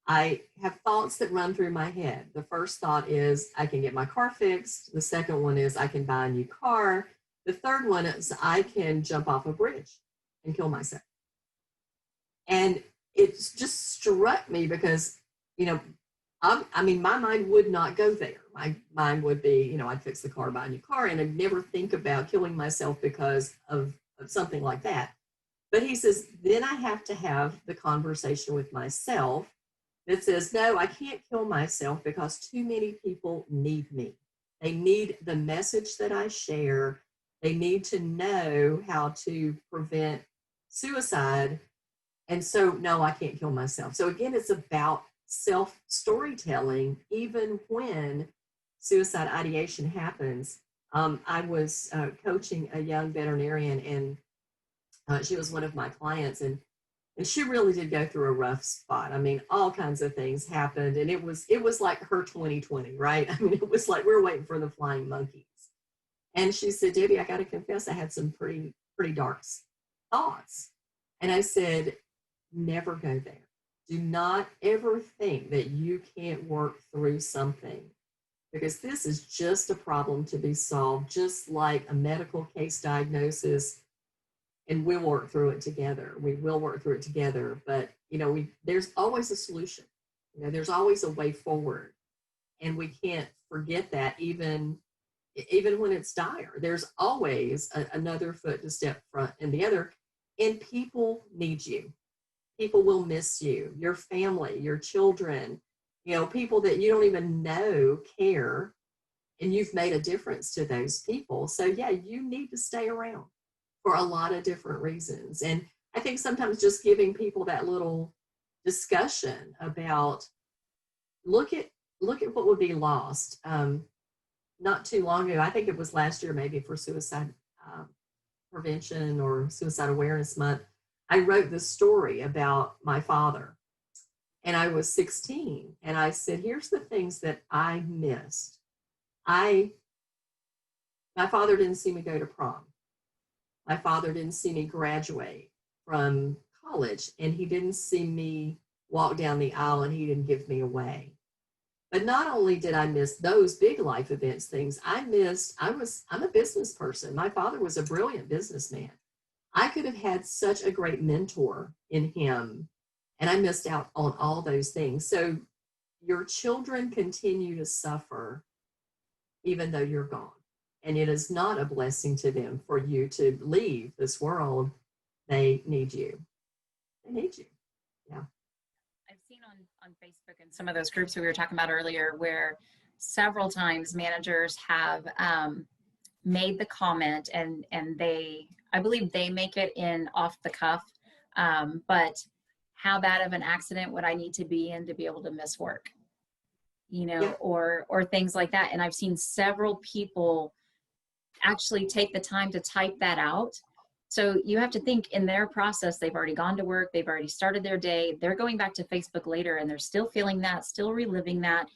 I have thoughts that run through my head. The first thought is I can get my car fixed. The second one is I can buy a new car. The third one is I can jump off a bridge and kill myself. And it just struck me because, my mind would not go there. My mind would be, I'd fix the car, buy a new car, and I'd never think about killing myself because of something like that. But he says, then I have to have the conversation with myself that says, no, I can't kill myself because too many people need me. They need the message that I share. They need to know how to prevent suicide. And so, no, I can't kill myself. So again, it's about self-storytelling, even when suicide ideation happens. I was coaching a young veterinarian, and she was one of my clients, and she really did go through a rough spot. I mean, all kinds of things happened, and it was like her 2020, right? I mean, it was like we're waiting for the flying monkeys. And she said, Debbie, I got to confess, I had some pretty dark thoughts. And I said, never go there. Do not ever think that you can't work through something, because this is just a problem to be solved, just like a medical case diagnosis, and we'll work through it together. We will work through it together, but there's always a solution. There's always a way forward, and we can't forget that even when it's dire. There's always another foot to step front and the other, and people need you. People will miss you, your family, your children, people that you don't even know care, and you've made a difference to those people. So yeah, you need to stay around for a lot of different reasons. And I think sometimes just giving people that little discussion about look at what would be lost. Not too long ago, I think it was last year, maybe for suicide prevention or suicide awareness month, I wrote this story about my father. And I was 16, and I said, here's the things that I missed. My father didn't see me go to prom. My father didn't see me graduate from college, and he didn't see me walk down the aisle, and he didn't give me away. But not only did I miss those big life events things, I'm a business person. My father was a brilliant businessman. I could have had such a great mentor in him, and I missed out on all those things. So your children continue to suffer even though you're gone. And it is not a blessing to them for you to leave this world. They need you. They need you. Yeah. I've seen on Facebook and some of those groups that we were talking about earlier, where several times managers have made the comment, and I believe they make it in off the cuff, but how bad of an accident would I need to be in to be able to miss work, Yeah. or things like that. And I've seen several people actually take the time to type that out. So you have to think, in their process, they've already gone to work, they've already started their day, they're going back to Facebook later, and they're still feeling that, still reliving that,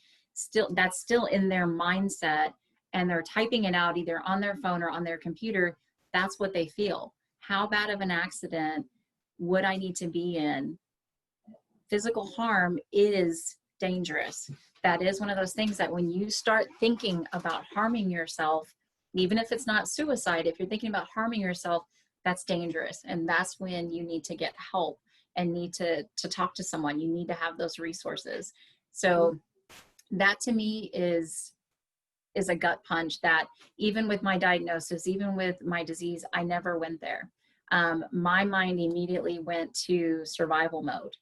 that's still in their mindset, and they're typing it out either on their phone or on their computer. That's what they feel. How bad of an accident would I need to be in? Physical harm is dangerous. That is one of those things that when you start thinking about harming yourself, even if it's not suicide, if you're thinking about harming yourself, that's dangerous. And that's when you need to get help and need to talk to someone. You need to have those resources. So that to me is a gut punch, that even with my diagnosis, even with my disease, I never went there. My mind immediately went to survival mode.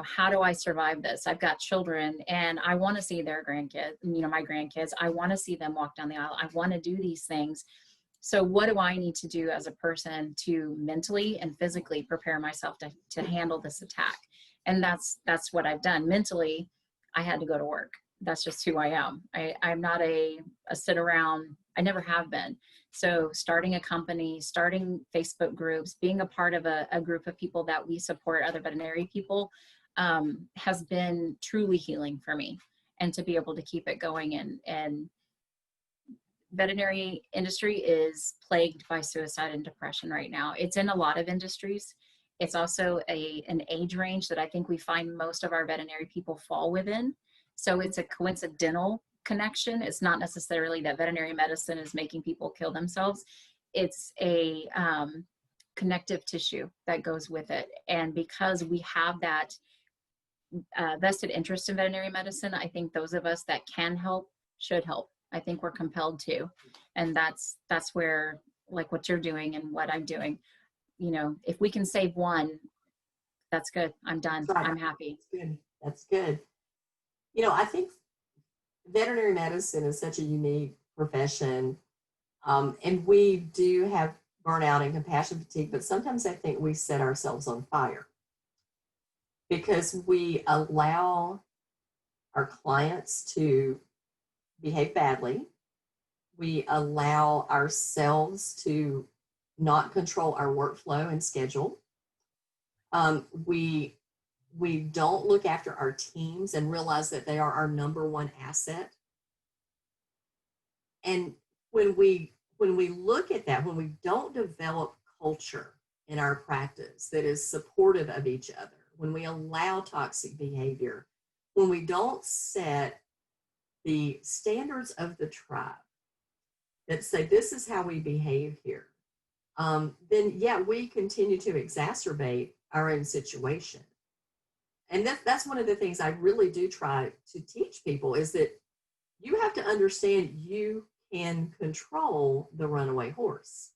How do I survive this? I've got children, and I want to see their grandkids, my grandkids. I want to see them walk down the aisle. I want to do these things. So what do I need to do as a person to mentally and physically prepare myself to handle this attack? And that's what I've done. Mentally, I had to go to work. That's just who I am. I'm not a sit around. I never have been. So starting a company, starting Facebook groups, being a part of a group of people that we support, other veterinary people, has been truly healing for me. And to be able to keep it going, and veterinary industry is plagued by suicide and depression right now. It's in a lot of industries. It's also an age range that I think we find most of our veterinary people fall within. So it's a coincidental connection. It's not necessarily that veterinary medicine is making people kill themselves. It's a connective tissue that goes with it. And because we have that vested interest in veterinary medicine, I think those of us that can help should help. I think we're compelled to. And that's where, like what you're doing and what I'm doing, if we can save one, that's good. I'm done. Right. I'm happy. That's good. I think veterinary medicine is such a unique profession. And we do have burnout and compassion fatigue, but sometimes I think we set ourselves on fire because we allow our clients to behave badly. We allow ourselves to not control our workflow and schedule. We don't look after our teams and realize that they are our number one asset. And when we look at that, when we don't develop culture in our practice that is supportive of each other, when we allow toxic behavior, when we don't set the standards of the tribe that say this is how we behave here, then yeah, we continue to exacerbate our own situation. And that's one of the things I really do try to teach people is that you have to understand you can control the runaway horse.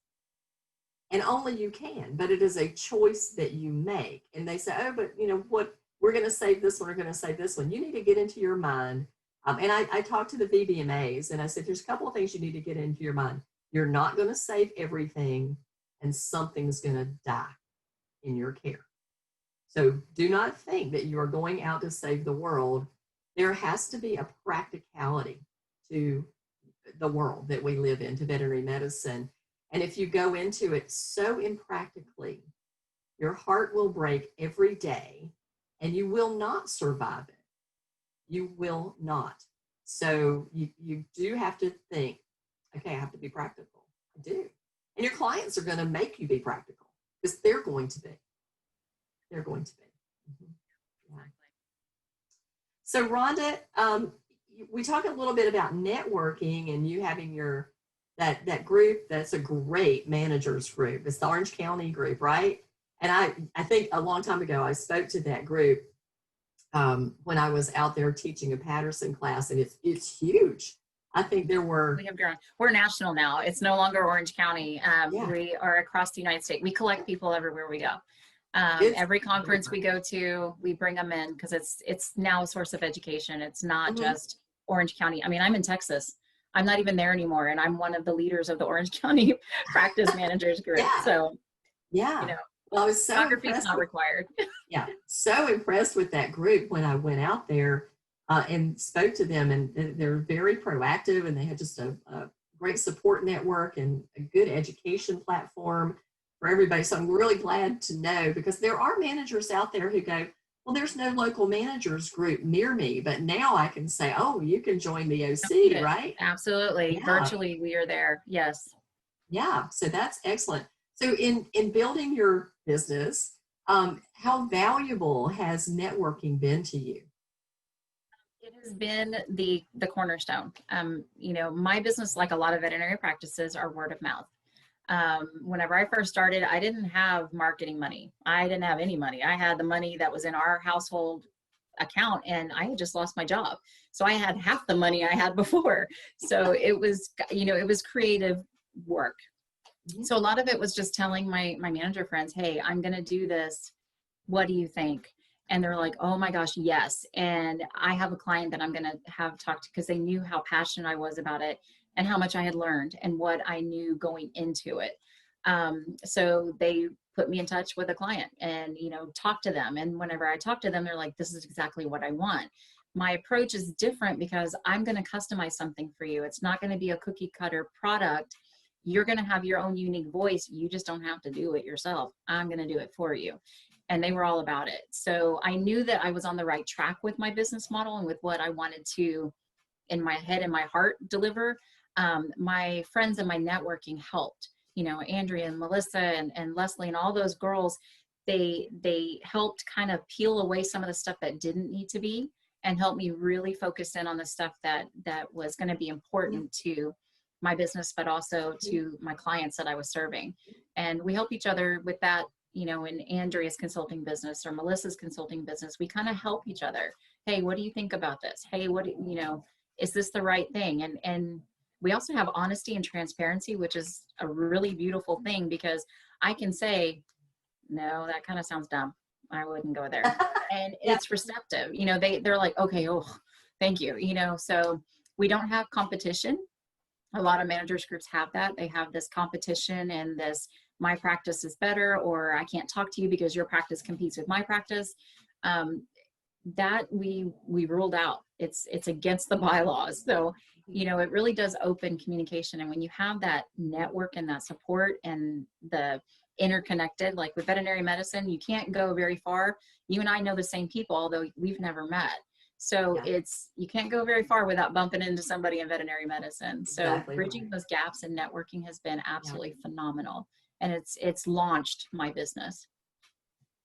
And only you can, but it is a choice that you make. And they say, oh, but you know what, we're going to save this one, we're going to save this one. You need to get into your mind. And I talked to the VBMAs and I said, there's a couple of things you need to get into your mind. You're not going to save everything, and something's going to die in your care. So do not think that you are going out to save the world. There has to be a practicality to the world that we live in, to veterinary medicine. And if you go into it so impractically, your heart will break every day and you will not survive it. You will not. So you do have to think, okay, I have to be practical. I do. And your clients are going to make you be practical because they're going to be. They're going to be. Mm-hmm. Yeah. So Rhonda, we talked a little bit about networking and you having your that group. That's a great managers group. It's the Orange County group, right? And I think a long time ago I spoke to that group when I was out there teaching a Patterson class, and it's huge. I think there were. We have grown. We're national now. It's no longer Orange County. Yeah. We are across the United States. We collect people everywhere we go. Every conference we go to, we bring them in because it's now a source of education. It's not just Orange County. I mean, I'm in Texas. I'm not even there anymore, and I'm one of the leaders of the Orange County Practice Managers Group. Yeah. So, yeah, you know, well, I was so geography's not required. Yeah, so impressed with that group when I went out there and spoke to them, and they're very proactive, and they had just a great support network and a good education platform for everybody. So I'm really glad to know, because there are managers out there who go, well, there's no local managers group near me, but now I can say, oh, you can join the OC, right? Absolutely. Yeah. Virtually, we are there. Yes. Yeah, so that's excellent. So in building your business, how valuable has networking been to you? It has been the cornerstone. You know, my business, like a lot of veterinary practices, are word of mouth. Whenever I first started, I didn't have marketing money. I didn't have any money. I had the money that was in our household account, and I had just lost my job. So I had half the money I had before. So it was, you know, it was creative work. So a lot of it was just telling my manager friends, hey, I'm going to do this. What do you think? And they're like, oh my gosh, yes. And I have a client that I'm going to have talked to, because they knew how passionate I was about it and how much I had learned and what I knew going into it. So they put me in touch with a client and, you know, talk to them. And whenever I talk to them, they're like, this is exactly what I want. My approach is different because I'm going to customize something for you. It's not going to be a cookie cutter product. You're going to have your own unique voice. You just don't have to do it yourself. I'm going to do it for you. And they were all about it. So I knew that I was on the right track with my business model and with what I wanted to, in my head and my heart, deliver. My friends and my networking helped. You know, Andrea and Melissa and Leslie and all those girls, they helped kind of peel away some of the stuff that didn't need to be, and helped me really focus in on the stuff that was going to be important to my business, but also to my clients that I was serving. And we help each other with that. You know, in Andrea's consulting business or Melissa's consulting business, we kind of help each other. Hey, what do you think about this? Hey, you know, is this the right thing? And we also have honesty and transparency, which is a really beautiful thing, because I can say, no, that kind of sounds dumb. I wouldn't go there. And it's receptive. You know, they're like, okay, oh, thank you. You know, so we don't have competition. A lot of managers groups have that. They have this competition and this, my practice is better, or I can't talk to you because your practice competes with my practice. That we ruled out. It's against the bylaws. So, you know, it really does open communication. And when you have that network and that support and the interconnected, like with veterinary medicine, you can't go very far. You and I know the same people, although we've never met. So you can't go very far without bumping into somebody in veterinary medicine. So bridging those gaps and networking has been absolutely phenomenal. and it's launched my business.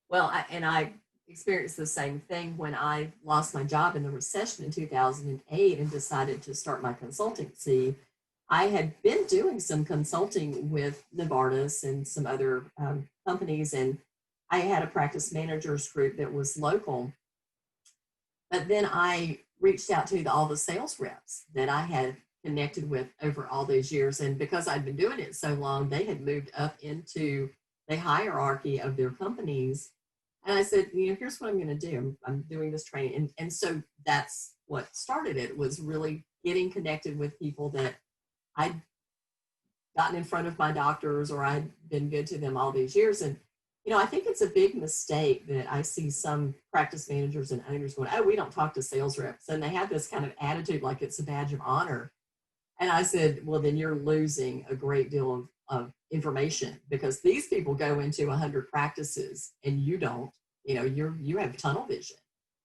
Well, I experienced the same thing when I lost my job in the recession in 2008 and decided to start my consultancy. I had been doing some consulting with Novartis and some other companies, and I had a practice managers group that was local. But then I reached out to all the sales reps that I had connected with over all these years. And because I'd been doing it so long, they had moved up into the hierarchy of their companies. And I said, here's what I'm going to do. I'm doing this training. And so that's what started it, was really getting connected with people that I'd gotten in front of my doctors, or I'd been good to them all these years. And, I think it's a big mistake that I see some practice managers and owners going, oh, we don't talk to sales reps. And they have this kind of attitude like it's a badge of honor. And I said, well, then you're losing a great deal of information, because these people go into 100 practices and you don't. You have tunnel vision.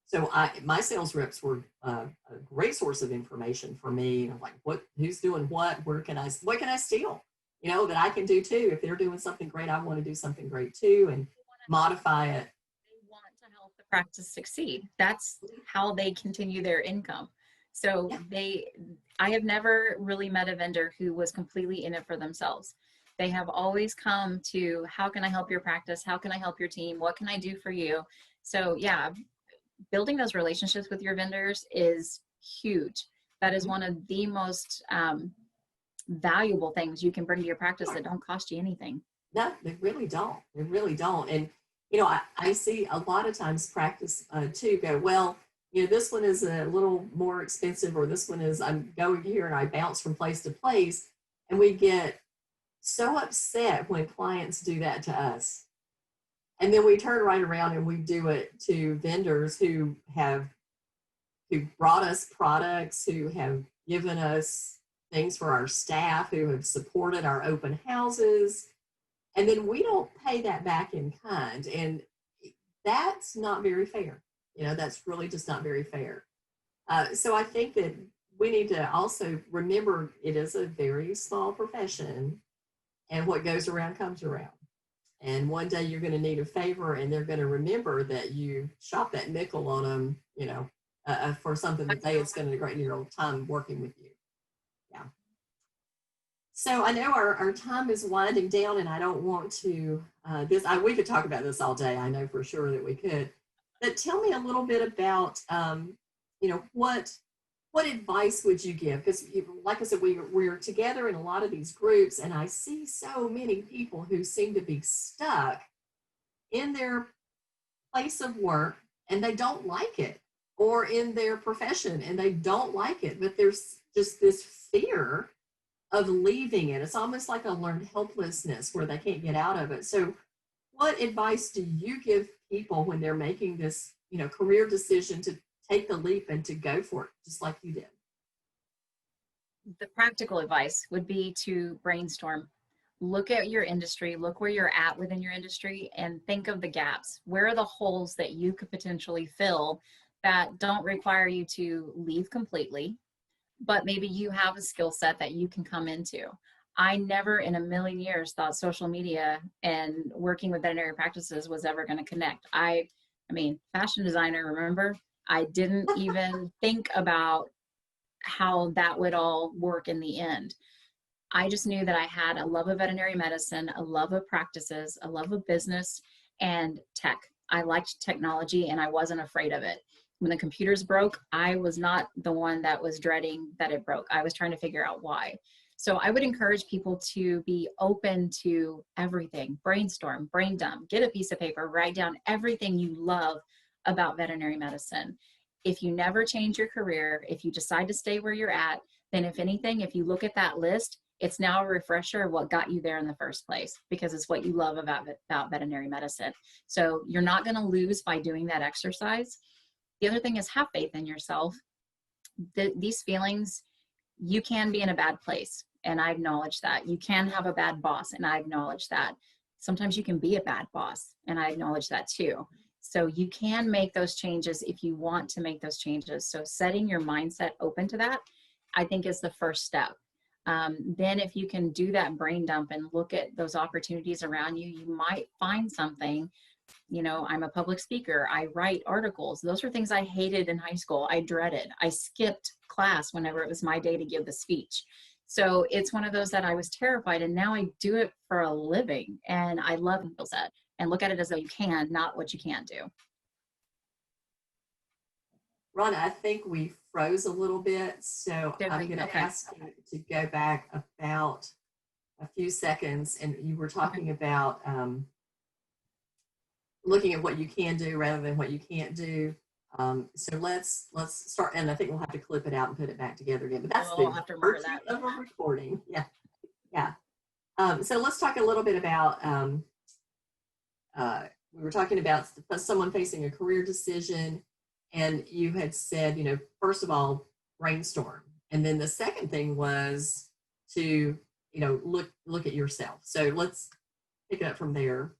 So my sales reps were a great source of information for me. Like, who's doing what can I steal? That I can do too. If they're doing something great, I want to do something great too, and modify it. They want to help the practice succeed. That's how they continue their income. So I have never really met a vendor who was completely in it for themselves. They have always come to, how can I help your practice? How can I help your team? What can I do for you? So yeah, building those relationships with your vendors is huge. That is one of the most valuable things you can bring to your practice that don't cost you anything. No, they really don't. They really don't. And, I see a lot of times practice too go, well, this one is a little more expensive, or this one is, I'm going here and I bounce from place to place. And we get so upset when clients do that to us. And then we turn right around and we do it to vendors who brought us products, who have given us things for our staff, who have supported our open houses. And then we don't pay that back in kind. And that's not very fair. That's really just not very fair. So I think that we need to also remember it is a very small profession, and what goes around comes around. And one day you're going to need a favor, and they're going to remember that you shot that nickel on them, for something that they had spent a great deal of time working with you. Yeah. So I know our time is winding down, and I don't want to, we could talk about this all day. I know for sure that we could. But tell me a little bit about, what advice would you give? Because like I said, we're together in a lot of these groups, and I see so many people who seem to be stuck in their place of work and they don't like it, or in their profession and they don't like it, but there's just this fear of leaving it. It's almost like a learned helplessness where they can't get out of it. So what advice do you give people when they're making this, career decision to take the leap and to go for it, just like you did? The practical advice would be to brainstorm. Look at your industry, look where you're at within your industry, and think of the gaps. Where are the holes that you could potentially fill that don't require you to leave completely, but maybe you have a skill set that you can come into? I never in a million years thought social media and working with veterinary practices was ever going to connect. I mean, fashion designer, remember? I didn't even think about how that would all work in the end. I just knew that I had a love of veterinary medicine, a love of practices, a love of business, and tech. I liked technology and I wasn't afraid of it. When the computers broke, I was not the one that was dreading that it broke. I was trying to figure out why. So I would encourage people to be open to everything. Brainstorm, brain dump, get a piece of paper, write down everything you love about veterinary medicine. If you never change your career, if you decide to stay where you're at, then if anything, if you look at that list, it's now a refresher of what got you there in the first place, because it's what you love about veterinary medicine. So you're not going to lose by doing that exercise. The other thing is have faith in yourself. These feelings, you can be in a bad place, and I acknowledge that. You can have a bad boss, and I acknowledge that. Sometimes you can be a bad boss, and I acknowledge that too. So you can make those changes if you want to make those changes. So setting your mindset open to that, I think, is the first step. Then if you can do that brain dump and look at those opportunities around you, you might find something. You know, I'm a public speaker. I write articles. Those are things I hated in high school. I dreaded. I skipped class whenever it was my day to give the speech. So it's one of those that I was terrified, and now I do it for a living, and I love the skill set and look at it as though you can, not what you can't do. Rhonda, I think we froze a little bit, so Did I'm we? going to Okay. ask you to go back about a few seconds, and you were Okay. talking about looking at what you can do rather than what you can't do. So let's start, and I think we'll have to clip it out and put it back together again. But that's Well, I'll the have to remember virtue that. of a recording. Yeah, yeah. So let's talk a little bit about. We were talking about someone facing a career decision, and you had said, you know, first of all, brainstorm, and then the second thing was to, you know, look at yourself. So let's pick it up from there.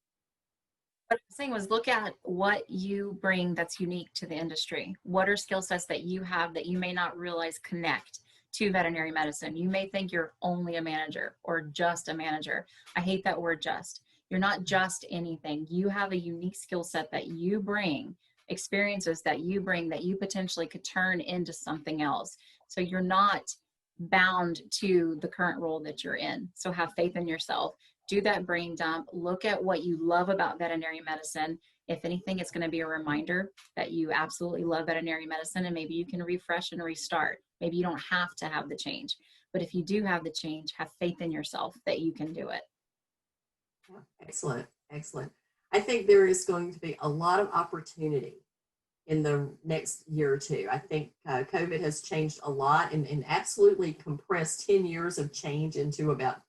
What I'm saying was look at what you bring that's unique to the industry. What are skill sets that you have that you may not realize connect to veterinary medicine? You may think you're only a manager or just a manager. I hate that word just. You're not just anything. You have a unique skill set that you bring, experiences that you bring that you potentially could turn into something else. So you're not bound to the current role that you're in. So have faith in yourself. Do that brain dump, look at what you love about veterinary medicine. If anything, it's going to be a reminder that you absolutely love veterinary medicine, and maybe you can refresh and restart. Maybe you don't have to have the change, but if you do have the change, have faith in yourself that you can do it. Yeah, excellent, excellent. I think there is going to be a lot of opportunity in the next year or two. I think COVID has changed a lot and absolutely compressed 10 years of change into about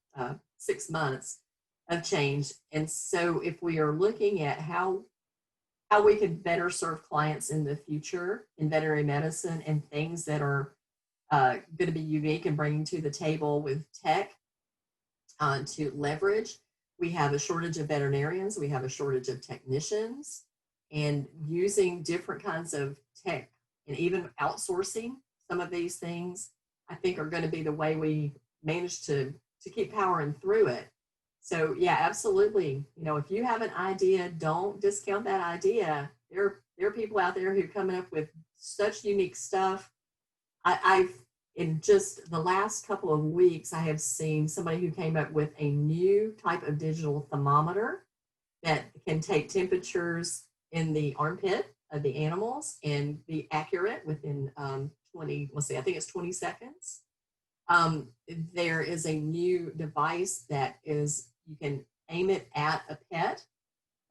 6 months of change. And so if we are looking at how we could better serve clients in the future in veterinary medicine and things that are going to be unique and bringing to the table with tech to leverage. We have a shortage of veterinarians. We have a shortage of technicians, and using different kinds of tech and even outsourcing some of these things, I think are going to be the way we manage to keep powering through it. So yeah, absolutely. You know, if you have an idea, don't discount that idea. There are people out there who are coming up with such unique stuff. I've in just the last couple of weeks, I have seen somebody who came up with a new type of digital thermometer that can take temperatures in the armpit of the animals and be accurate within 20, let's see, I think it's 20 seconds. There is a new device that is, you can aim it at a pet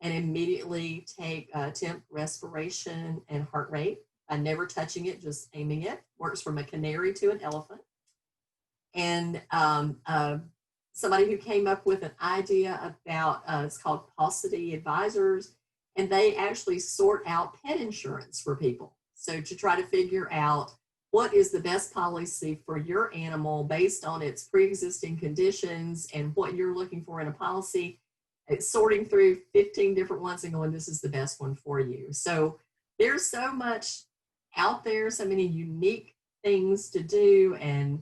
and immediately take temp, respiration, and heart rate by never touching it, just aiming it. Works from a canary to an elephant. And somebody who came up with an idea about, it's called Paucity Advisors, and they actually sort out pet insurance for people. So to try to figure out what is the best policy for your animal based on its pre-existing conditions and what you're looking for in a policy. It's sorting through 15 different ones and going, this is the best one for you. So there's so much out there, so many unique things to do, and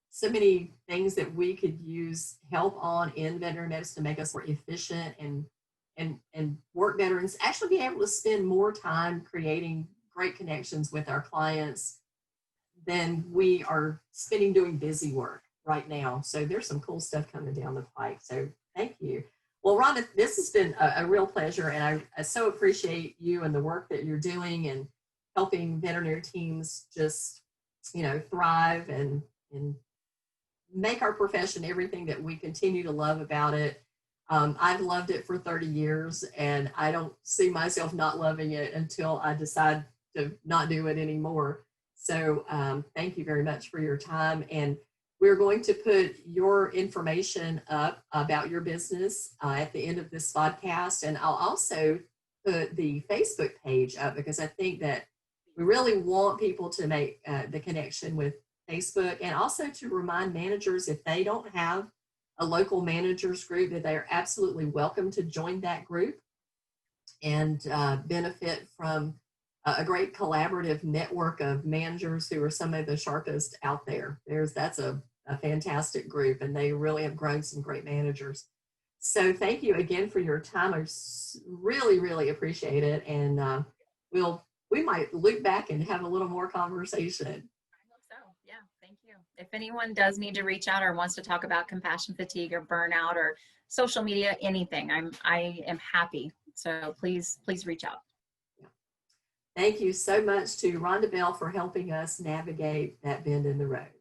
so many things that we could use help on in veterinary medicine to make us more efficient and work better and actually be able to spend more time creating great connections with our clients than we are spending doing busy work right now. So there's some cool stuff coming down the pike. So thank you. Well, Rhonda, this has been a real pleasure, and I so appreciate you and the work that you're doing and helping veterinary teams just, you know, thrive and make our profession everything that we continue to love about it. I've loved it for 30 years, and I don't see myself not loving it until I decide to not do it anymore. So thank you very much for your time. And we're going to put your information up about your business at the end of this podcast. And I'll also put the Facebook page up because I think that we really want people to make the connection with Facebook, and also to remind managers, if they don't have a local managers group, that they are absolutely welcome to join that group and benefit from a great collaborative network of managers who are some of the sharpest out there. That's a a fantastic group, and they really have grown some great managers. So thank you again for your time. I really, really appreciate it. And we might loop back and have a little more conversation. I hope so. Yeah, thank you. If anyone does need to reach out or wants to talk about compassion fatigue or burnout or social media, anything, I am happy. So please reach out. Thank you so much to Rhonda Bell for helping us navigate that bend in the road.